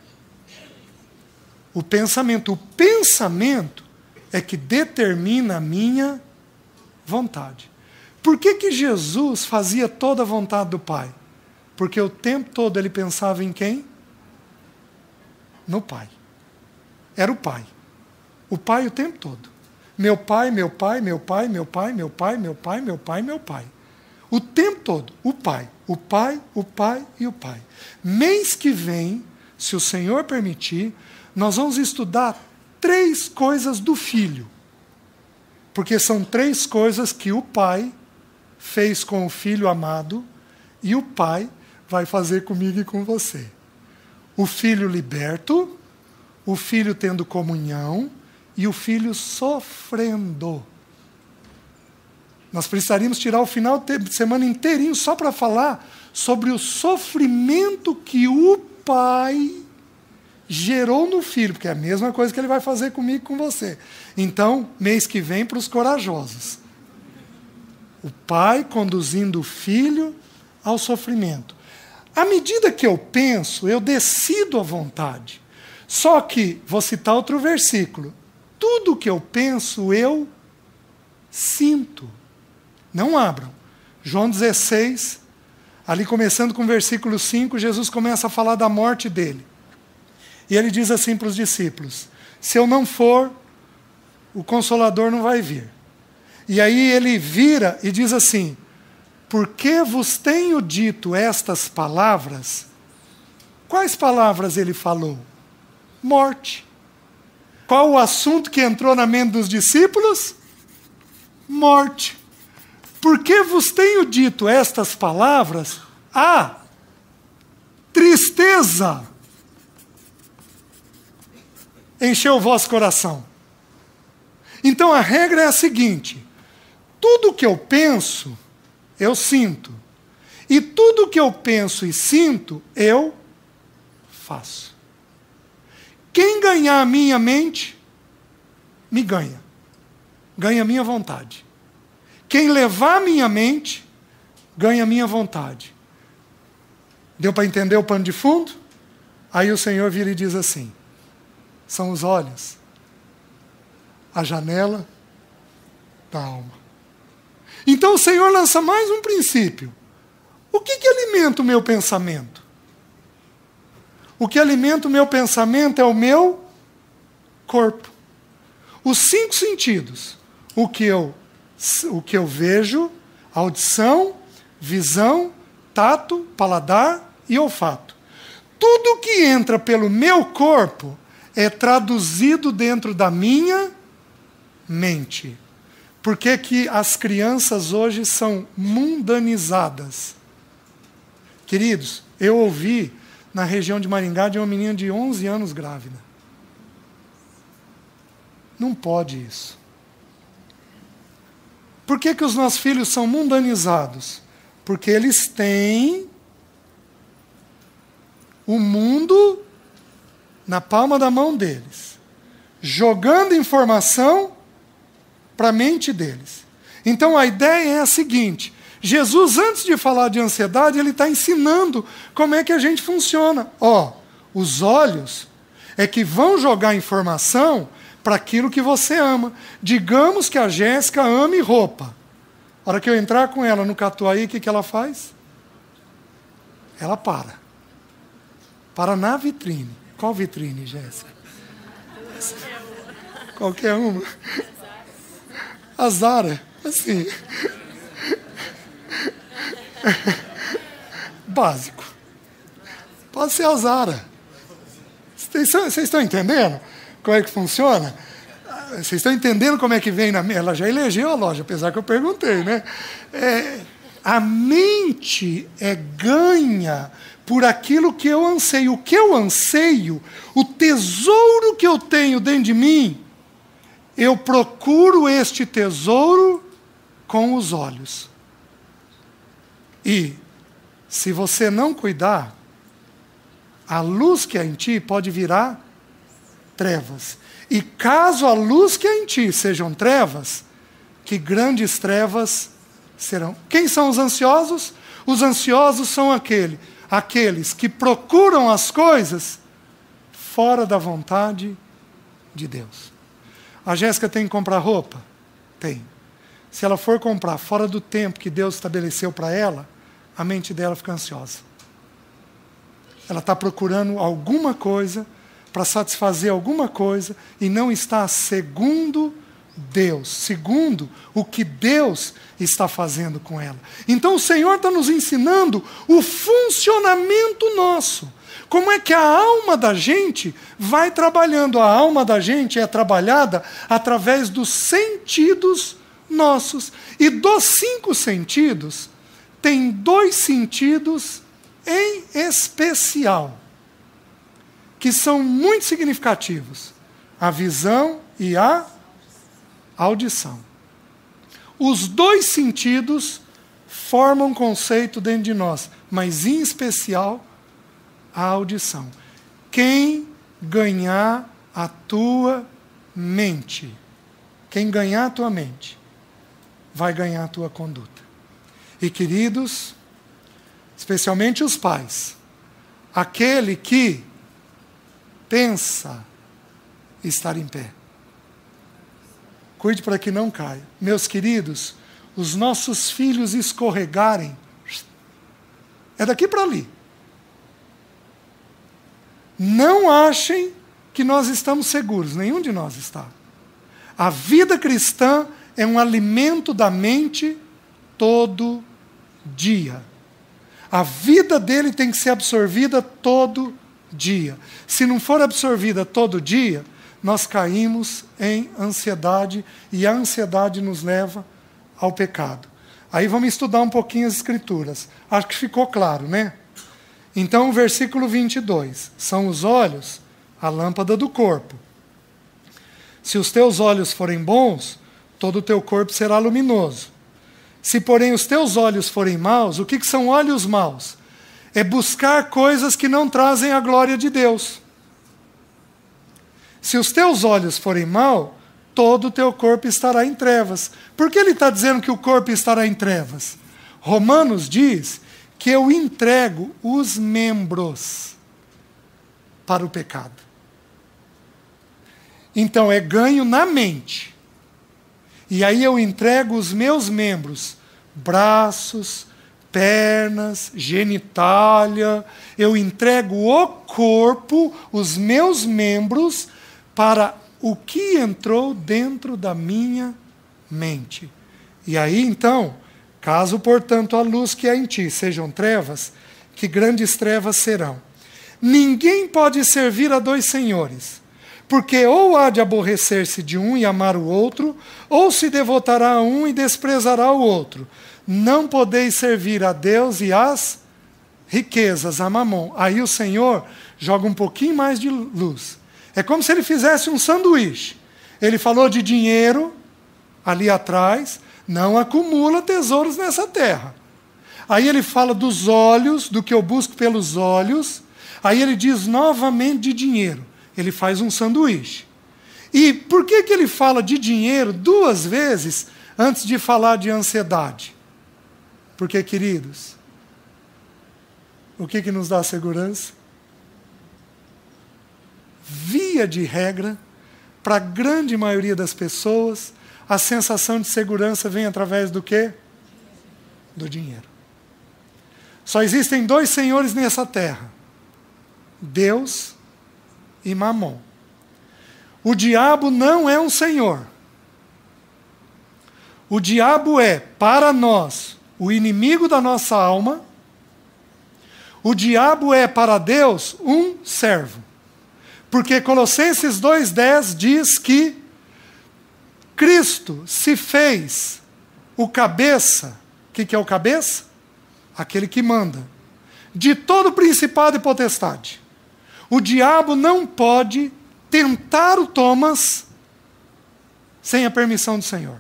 O pensamento. O pensamento é que determina a minha vontade. Por que Jesus fazia toda a vontade do Pai? Porque o tempo todo ele pensava em quem? No Pai. Era o Pai. O Pai o tempo todo. Meu Pai, meu Pai, meu Pai, meu Pai, meu Pai, meu Pai, meu Pai, meu Pai. O tempo todo, o Pai, o Pai, o Pai e o Pai. Mês que vem, se o Senhor permitir, nós vamos estudar 3 coisas do Filho. Porque são 3 coisas que o Pai fez com o Filho amado e o Pai vai fazer comigo e com você. O Filho liberto, o Filho tendo comunhão e o Filho sofrendo. Nós precisaríamos tirar o final de semana inteirinho só para falar sobre o sofrimento que o Pai gerou no Filho, porque é a mesma coisa que ele vai fazer comigo e com você. Então, mês que vem, para os corajosos. O Pai conduzindo o Filho ao sofrimento. À medida que eu penso, eu decido a vontade. Só que, vou citar outro versículo, tudo que eu penso, eu sinto. Não abram. João 16, ali começando com o versículo 5, Jesus começa a falar da morte dele. E ele diz assim para os discípulos: se eu não for, o Consolador não vai vir. E aí ele vira e diz assim: porque vos tenho dito estas palavras? Quais palavras ele falou? Morte. Qual o assunto que entrou na mente dos discípulos? Morte. Porque vos tenho dito estas palavras? Tristeza encheu o vosso coração. Então a regra é a seguinte: tudo que eu penso, eu sinto. E tudo que eu penso e sinto, eu faço. Quem ganhar a minha mente, me ganha. Ganha a minha vontade. Quem levar a minha mente, ganha a minha vontade. Deu para entender o pano de fundo? Aí o Senhor vira e diz assim: são os olhos, a janela da alma. Então o Senhor lança mais um princípio. O que alimenta o meu pensamento? O que alimenta o meu pensamento é o meu corpo. Os 5 sentidos. O que eu vejo, audição, visão, tato, paladar e olfato. Tudo que entra pelo meu corpo é traduzido dentro da minha mente. Por que que as crianças hoje são mundanizadas? Queridos, eu ouvi na região de Maringá de uma menina de 11 anos grávida. Não pode isso. Por que que os nossos filhos são mundanizados? Porque eles têm o mundo na palma da mão deles, jogando informação para a mente deles. Então a ideia é a seguinte: Jesus, antes de falar de ansiedade, ele está ensinando como é que a gente funciona. Os olhos é que vão jogar informação para aquilo que você ama. Digamos que a Jéssica ame roupa. A hora que eu entrar com ela no Catuaí, o que ela faz? Ela para. Para na vitrine. Qual vitrine, Jéssica? Qualquer uma. A Zara. Assim. básico. Pode ser a Zara. Vocês estão entendendo como é que funciona? Vocês estão entendendo como é que vem na mente? Ela já elegeu a loja, apesar que eu perguntei, né? A mente é ganha por aquilo que eu anseio. O que eu anseio, o tesouro que eu tenho dentro de mim, eu procuro este tesouro com os olhos. E, se você não cuidar, a luz que há em ti pode virar trevas. E caso a luz que há em ti sejam trevas, que grandes trevas serão. Quem são os ansiosos? Os ansiosos são aqueles que procuram as coisas fora da vontade de Deus. A Jéssica tem que comprar roupa? Tem. Se ela for comprar fora do tempo que Deus estabeleceu para ela, a mente dela fica ansiosa. Ela está procurando alguma coisa para satisfazer alguma coisa e não está segundo Deus, segundo o que Deus está fazendo com ela. Então o Senhor está nos ensinando o funcionamento nosso. Como é que a alma da gente vai trabalhando? A alma da gente é trabalhada através dos sentidos nossos. E dos 5 sentidos, tem 2 sentidos em especial, que são muito significativos: a visão e a audição. Os 2 sentidos formam um conceito dentro de nós, mas em especial a audição. Quem ganhar a tua mente, quem ganhar a tua mente, vai ganhar a tua conduta. E queridos, especialmente os pais, aquele que pensa estar em pé, cuide para que não caia. Meus queridos, os nossos filhos escorregarem, é daqui para ali. Não achem que nós estamos seguros, nenhum de nós está. A vida cristã é um alimento da mente todo dia. A vida dele tem que ser absorvida todo dia. Se não for absorvida todo dia, nós caímos em ansiedade e a ansiedade nos leva ao pecado. Aí vamos estudar um pouquinho as Escrituras. Acho que ficou claro, né? Então, o versículo 22. São os olhos a lâmpada do corpo. Se os teus olhos forem bons, todo o teu corpo será luminoso. Se, porém, os teus olhos forem maus, o que são olhos maus? É buscar coisas que não trazem a glória de Deus. Se os teus olhos forem maus, todo o teu corpo estará em trevas. Por que ele está dizendo que o corpo estará em trevas? Romanos diz que eu entrego os membros para o pecado. Então é ganho na mente. E aí eu entrego os meus membros, braços, pernas, genitália, eu entrego o corpo, os meus membros, para o que entrou dentro da minha mente. E aí então, caso, portanto, a luz que há em ti sejam trevas, que grandes trevas serão. Ninguém pode servir a 2 senhores, porque ou há de aborrecer-se de um e amar o outro, ou se devotará a um e desprezará o outro. Não podeis servir a Deus e às riquezas, a mamon. Aí o Senhor joga um pouquinho mais de luz. É como se ele fizesse um sanduíche. Ele falou de dinheiro ali atrás, não acumula tesouros nessa terra. Aí ele fala dos olhos, do que eu busco pelos olhos. Aí ele diz novamente de dinheiro. Ele faz um sanduíche. E por que ele fala de dinheiro 2 vezes antes de falar de ansiedade? Porque, queridos, o que nos dá segurança? Via de regra, para a grande maioria das pessoas, a sensação de segurança vem através do quê? Do dinheiro. Só existem 2 senhores nessa terra: Deus e Mamon. O diabo não é um senhor. O diabo é, para nós, o inimigo da nossa alma, O diabo é para Deus um servo. Porque Colossenses 2,10 diz que Cristo se fez o cabeça. O que é o cabeça? Aquele que manda. De todo principado e potestade. O diabo não pode tentar o Thomas sem a permissão do Senhor.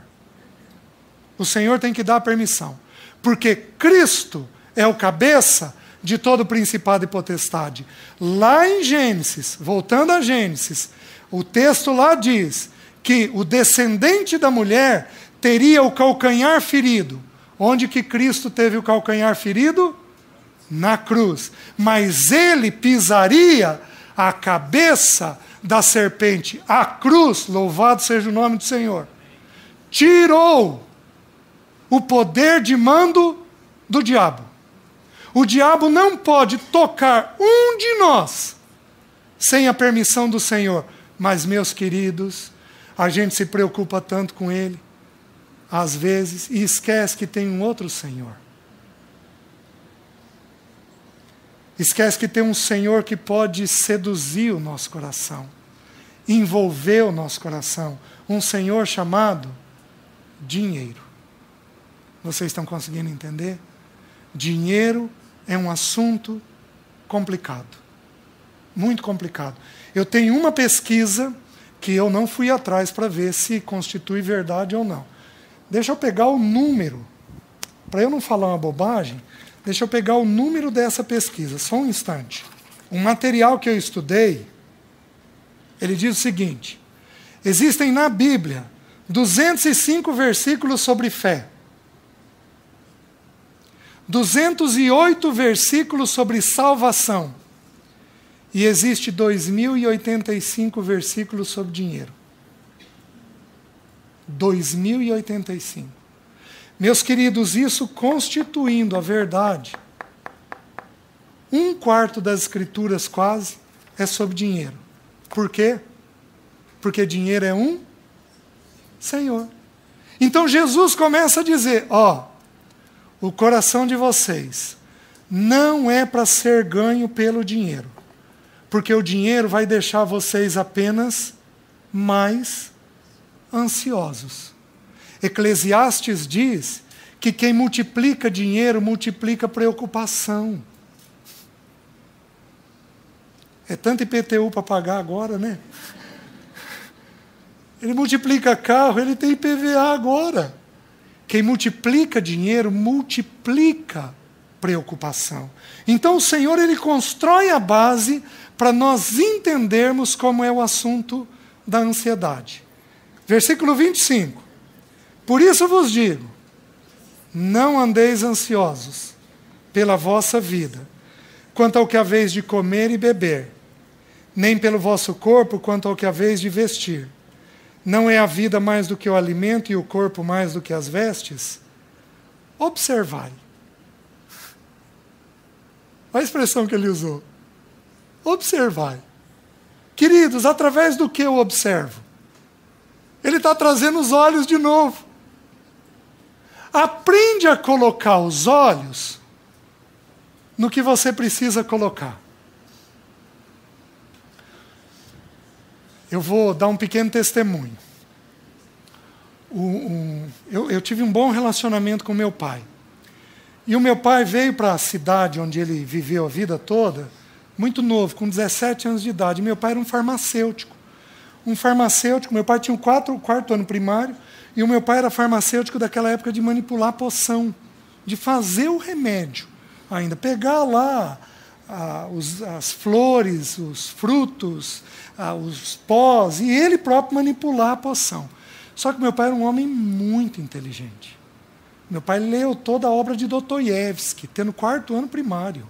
O Senhor tem que dar a permissão. Porque Cristo é o cabeça de todo principado e potestade. Lá em Gênesis, voltando a Gênesis, o texto lá diz que o descendente da mulher teria o calcanhar ferido. Onde que Cristo teve o calcanhar ferido? Na cruz. Mas ele pisaria a cabeça da serpente. A cruz, louvado seja o nome do Senhor, tirou o poder de mando do diabo. O diabo não pode tocar um de nós sem a permissão do Senhor. Mas, meus queridos, a gente se preocupa tanto com ele, às vezes, e esquece que tem um outro Senhor. Esquece que tem um Senhor que pode seduzir o nosso coração, envolver o nosso coração. Um Senhor chamado dinheiro. Vocês estão conseguindo entender? Dinheiro é um assunto complicado. Muito complicado. Eu tenho uma pesquisa que eu não fui atrás para ver se constitui verdade ou não. Deixa eu pegar o número. Para eu não falar uma bobagem, deixa eu pegar o número dessa pesquisa. Só um instante. Um material que eu estudei, ele diz o seguinte: existem na Bíblia 205 versículos sobre fé. 208 versículos sobre salvação. E existe 2.085 versículos sobre dinheiro. 2.085. Meus queridos, isso constituindo a verdade, 1/4 das escrituras quase é sobre dinheiro. Por quê? Porque dinheiro é um Senhor. Então Jesus começa a dizer, o coração de vocês não é para ser ganho pelo dinheiro. Porque o dinheiro vai deixar vocês apenas mais ansiosos. Eclesiastes diz que quem multiplica dinheiro, multiplica preocupação. É tanto IPTU para pagar agora, né? Ele multiplica carro, ele tem IPVA agora. Quem multiplica dinheiro, multiplica preocupação. Então o Senhor, ele constrói a base para nós entendermos como é o assunto da ansiedade. Versículo 25. Por isso vos digo, não andeis ansiosos pela vossa vida, quanto ao que haveis de comer e beber, nem pelo vosso corpo, quanto ao que haveis de vestir. Não é a vida mais do que o alimento e o corpo mais do que as vestes? Observai. Olha a expressão que ele usou. Observai. Queridos, através do que eu observo? Ele está trazendo os olhos de novo. Aprende a colocar os olhos no que você precisa colocar. Eu vou dar um pequeno testemunho. Eu tive um bom relacionamento com meu pai. E o meu pai veio para a cidade onde ele viveu a vida toda, muito novo, com 17 anos de idade. E meu pai era um farmacêutico. Meu pai tinha o quarto ano primário, e o meu pai era farmacêutico daquela época de manipular poção, de fazer o remédio ainda. Pegar lá as flores, os frutos, os pós, e ele próprio manipular a poção. Só que meu pai era um homem muito inteligente. Meu pai leu toda a obra de Dostoiévski, tendo 4º ano primário.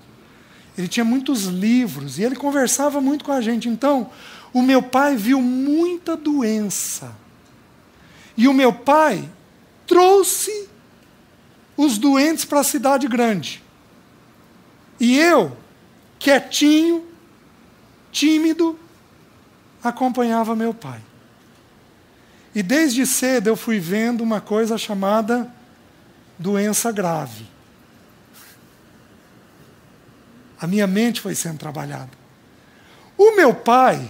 Ele tinha muitos livros, e ele conversava muito com a gente. Então, o meu pai viu muita doença. E o meu pai trouxe os doentes para a cidade grande. E eu, quietinho, tímido, acompanhava meu pai. E desde cedo eu fui vendo uma coisa chamada doença grave. A minha mente foi sendo trabalhada. O meu pai,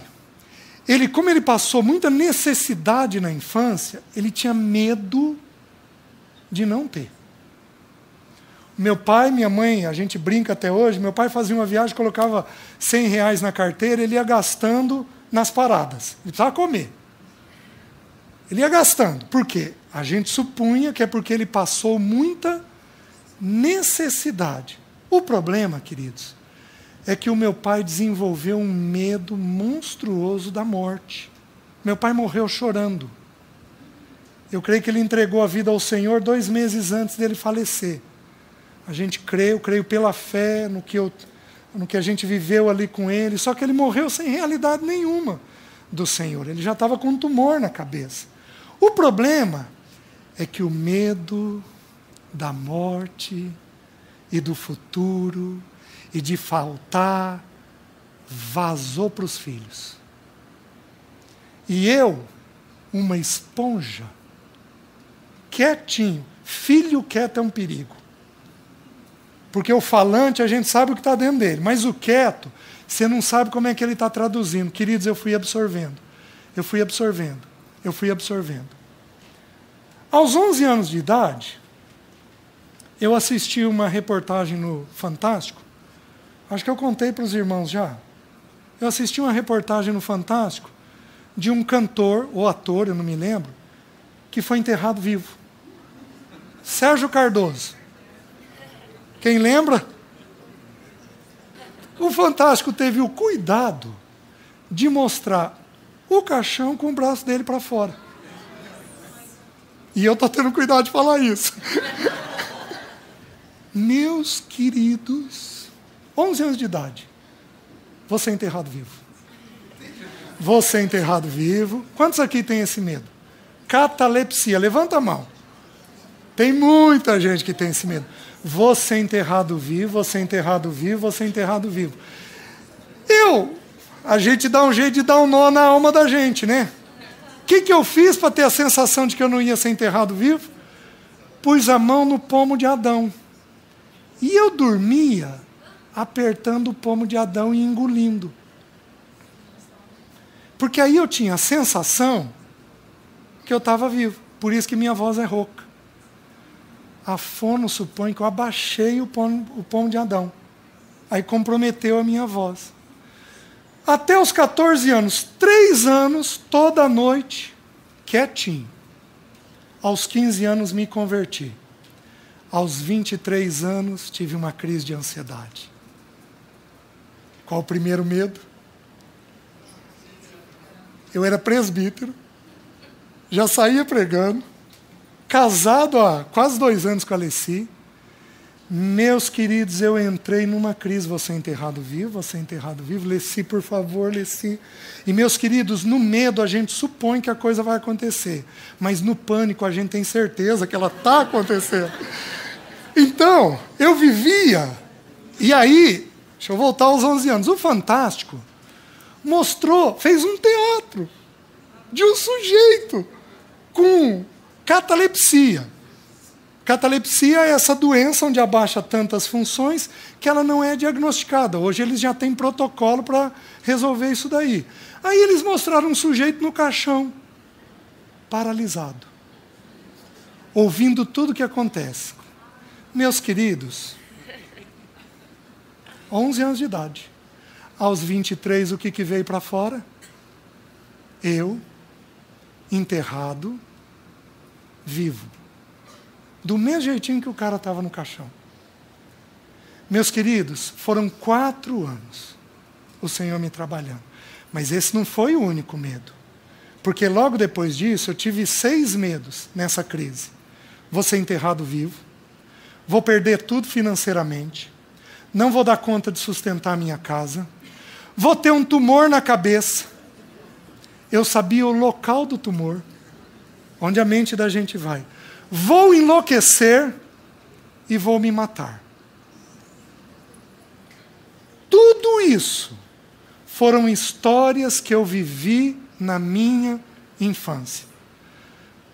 como ele passou muita necessidade na infância, ele tinha medo de não ter. Meu pai, minha mãe, a gente brinca até hoje, meu pai fazia uma viagem, colocava R$100 na carteira, ele ia gastando nas paradas. Ele precisava comer. Ele ia gastando. Por quê? A gente supunha que é porque ele passou muita necessidade. O problema, queridos, é que o meu pai desenvolveu um medo monstruoso da morte. Meu pai morreu chorando. Eu creio que ele entregou a vida ao Senhor 2 meses antes dele falecer. A gente crê, eu creio pela fé no que a gente viveu ali com ele, só que ele morreu sem realidade nenhuma do Senhor. Ele já estava com um tumor na cabeça. O problema é que o medo da morte e do futuro e de faltar vazou para os filhos. E eu, uma esponja, quietinho, filho quieto é um perigo. Porque o falante, a gente sabe o que está dentro dele, mas o quieto, você não sabe como é que ele está traduzindo. Queridos, eu fui absorvendo. Aos 11 anos de idade, eu assisti uma reportagem no Fantástico. Acho que eu contei para os irmãos já. Eu assisti uma reportagem no Fantástico de um cantor, ou ator, eu não me lembro, que foi enterrado vivo. Sérgio Cardoso. Quem lembra? O Fantástico teve o cuidado de mostrar o caixão com o braço dele para fora. E eu estou tendo cuidado de falar isso. Meus queridos, 11 anos de idade, você é enterrado vivo. Você é enterrado vivo. Quantos aqui tem esse medo? Catalepsia, levanta a mão. Tem muita gente que tem esse medo. Você é enterrado vivo, você é enterrado vivo, você é enterrado vivo. A gente dá um jeito de dar um nó na alma da gente, né? O que eu fiz para ter a sensação de que eu não ia ser enterrado vivo? Pus a mão no pomo de Adão. E eu dormia apertando o pomo de Adão e engolindo. Porque aí eu tinha a sensação que eu estava vivo. Por isso que minha voz é rouca. A fono supõe que eu abaixei o pomo de Adão. Aí comprometeu a minha voz. Até os 14 anos, 3 anos, toda noite, quietinho. Aos 15 anos me converti. Aos 23 anos tive uma crise de ansiedade. Qual o primeiro medo? Eu era presbítero, já saía pregando, casado há quase 2 anos com a Alessi. Meus queridos, eu entrei numa crise. Você é enterrado vivo, você é enterrado vivo. Alessi, por favor, Alessi. E meus queridos, no medo a gente supõe que a coisa vai acontecer. Mas no pânico a gente tem certeza que ela está acontecendo. Então, eu vivia. E aí, deixa eu voltar aos 11 anos. O Fantástico fez um teatro de um sujeito com catalepsia. Catalepsia é essa doença onde abaixa tantas funções que ela não é diagnosticada. Hoje eles já têm protocolo para resolver isso daí. Aí eles mostraram um sujeito no caixão, paralisado, ouvindo tudo o que acontece. Meus queridos, 11 anos de idade. Aos 23, o que veio para fora? Eu, enterrado, vivo. Do mesmo jeitinho que o cara estava no caixão. Meus queridos, foram 4 anos o Senhor me trabalhando. Mas esse não foi o único medo. Porque logo depois disso, eu tive 6 medos nessa crise. Vou ser enterrado vivo. Vou perder tudo financeiramente. Não vou dar conta de sustentar a minha casa. Vou ter um tumor na cabeça. Eu sabia o local do tumor, onde a mente da gente vai. Vou enlouquecer e vou me matar. Tudo isso foram histórias que eu vivi na minha infância.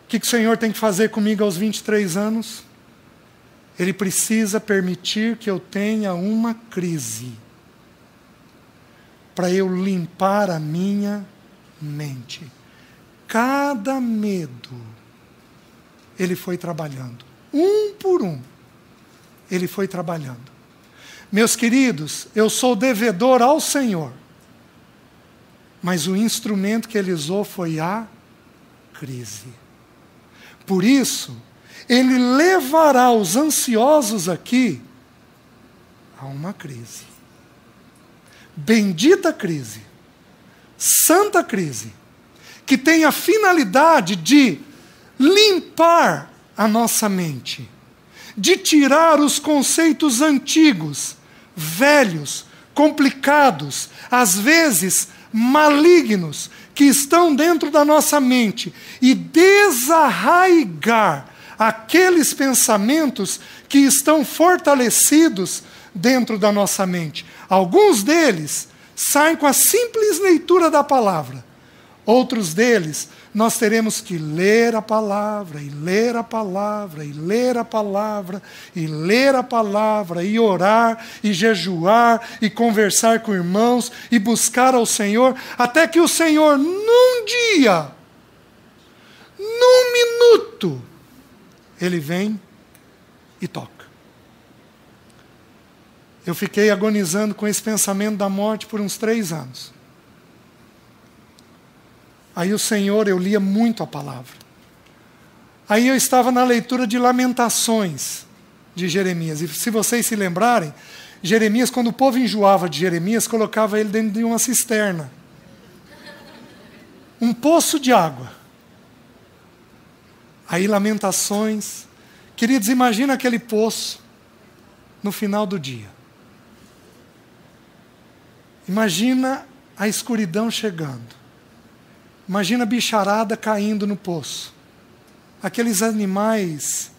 O que o Senhor tem que fazer comigo aos 23 anos? Ele precisa permitir que eu tenha uma crise para eu limpar a minha mente. Cada medo, Ele foi trabalhando. Um por um, Ele foi trabalhando. Meus queridos, eu sou devedor ao Senhor. Mas o instrumento que Ele usou foi a crise. Por isso, Ele levará os ansiosos aqui a uma crise. Bendita crise, santa crise, que tem a finalidade de limpar a nossa mente, de tirar os conceitos antigos, velhos, complicados, às vezes malignos, que estão dentro da nossa mente, e desarraigar aqueles pensamentos que estão fortalecidos dentro da nossa mente. Alguns deles saem com a simples leitura da palavra. Outros deles, nós teremos que ler a palavra, e ler a palavra, e ler a palavra, e ler a palavra, e orar, e jejuar, e conversar com irmãos, e buscar ao Senhor, até que o Senhor, num dia, num minuto, Ele vem e toca. Eu fiquei agonizando com esse pensamento da morte por uns 3 anos. Aí o Senhor, eu lia muito a palavra. Aí eu estava na leitura de Lamentações de Jeremias. E se vocês se lembrarem, Jeremias, quando o povo enjoava de Jeremias, colocava ele dentro de uma cisterna. Um poço de água. Aí Lamentações. Queridos, imagina aquele poço no final do dia. Imagina a escuridão chegando. Imagina a bicharada caindo no poço. Aqueles animais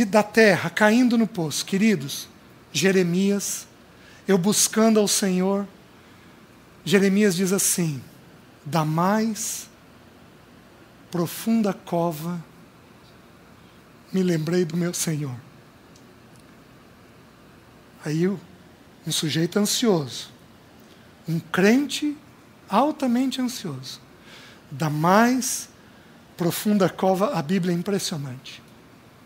da terra caindo no poço. Queridos, Jeremias, eu buscando ao Senhor, Jeremias diz assim: da mais profunda cova me lembrei do meu Senhor. Aí um sujeito ansioso, um crente altamente ansioso, da mais profunda cova, a Bíblia é impressionante,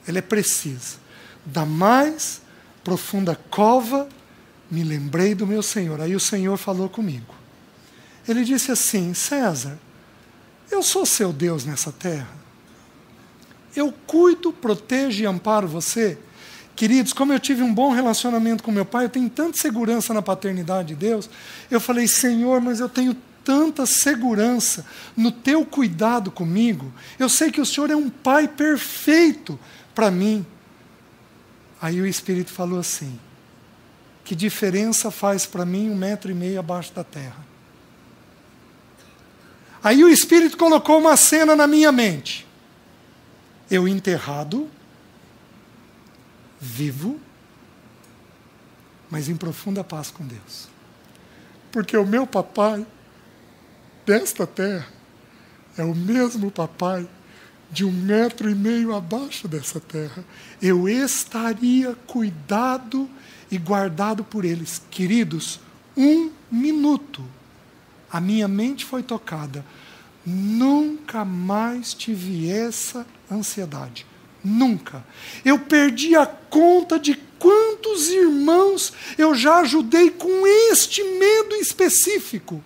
ela é precisa, da mais profunda cova me lembrei do meu Senhor. Aí o Senhor falou comigo, Ele disse assim: César, eu sou seu Deus nessa terra, eu cuido, protejo e amparo você. Queridos, como eu tive um bom relacionamento com meu pai, eu tenho tanta segurança na paternidade de Deus, eu falei: Senhor, mas eu tenho tanta segurança no teu cuidado comigo, eu sei que o Senhor é um pai perfeito para mim. Aí o Espírito falou assim: que diferença faz para mim 1,5 metro abaixo da terra? Aí o Espírito colocou uma cena na minha mente, eu enterrado, vivo, mas em profunda paz com Deus. Porque o meu papai desta terra é o mesmo papai de 1,5 metro abaixo dessa terra. Eu estaria cuidado e guardado por eles. Queridos, 1 minuto, a minha mente foi tocada. Nunca mais tive essa ansiedade. Nunca. Eu perdi a conta de quantos irmãos eu já ajudei com este medo específico,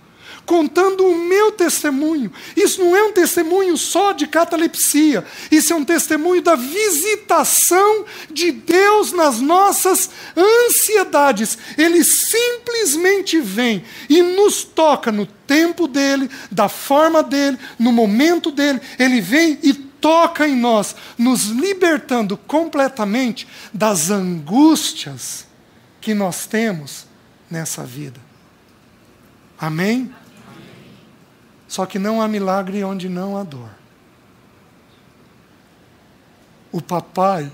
contando o meu testemunho. Isso não é um testemunho só de catalepsia, isso é um testemunho da visitação de Deus nas nossas ansiedades. Ele simplesmente vem e nos toca no tempo dele, da forma dele, no momento dele. Ele vem e toca em nós, nos libertando completamente das angústias que nós temos nessa vida. Amém? Só que não há milagre onde não há dor. O papai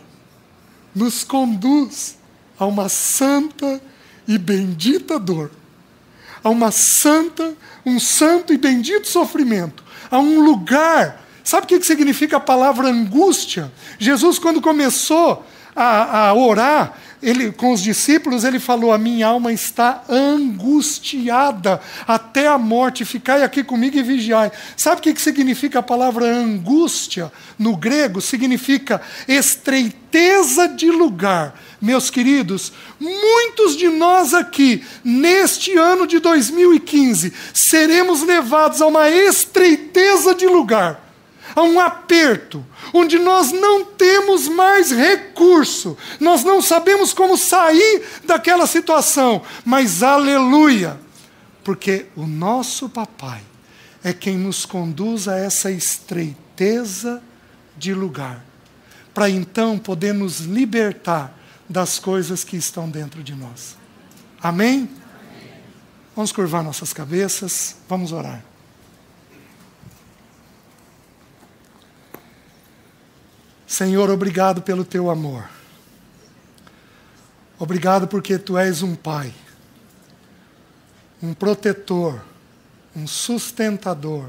nos conduz a uma santa e bendita dor, a um santo e bendito sofrimento, a um lugar. Sabe o que significa a palavra angústia? Jesus, quando começou a orar, com os discípulos, ele falou: a minha alma está angustiada até a morte, ficai aqui comigo e vigiai. Sabe o que significa a palavra angústia? No grego, significa estreiteza de lugar. Meus queridos, muitos de nós aqui, neste ano de 2015, seremos levados a uma estreiteza de lugar, a um aperto, onde nós não temos mais recurso, nós não sabemos como sair daquela situação, mas aleluia, porque o nosso papai é quem nos conduz a essa estreiteza de lugar, para então poder nos libertar das coisas que estão dentro de nós. Amém? Amém? Vamos curvar nossas cabeças, vamos orar. Senhor, obrigado pelo teu amor. Obrigado porque tu és um pai, um protetor, um sustentador.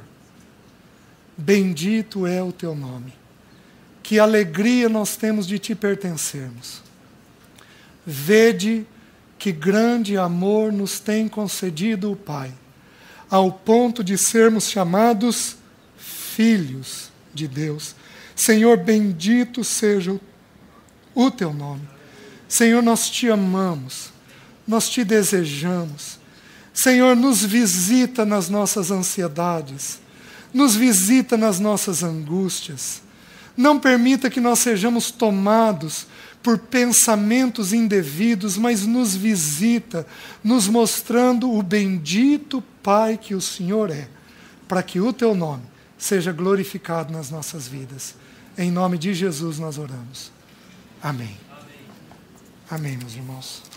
Bendito é o teu nome. Que alegria nós temos de te pertencermos. Vede que grande amor nos tem concedido o Pai, ao ponto de sermos chamados filhos de Deus. Senhor, bendito seja o teu nome. Senhor, nós te amamos, nós te desejamos. Senhor, nos visita nas nossas ansiedades, nos visita nas nossas angústias. Não permita que nós sejamos tomados por pensamentos indevidos, mas nos visita, nos mostrando o bendito Pai que o Senhor é, para que o teu nome seja glorificado nas nossas vidas. Em nome de Jesus nós oramos. Amém. Amém, meus irmãos.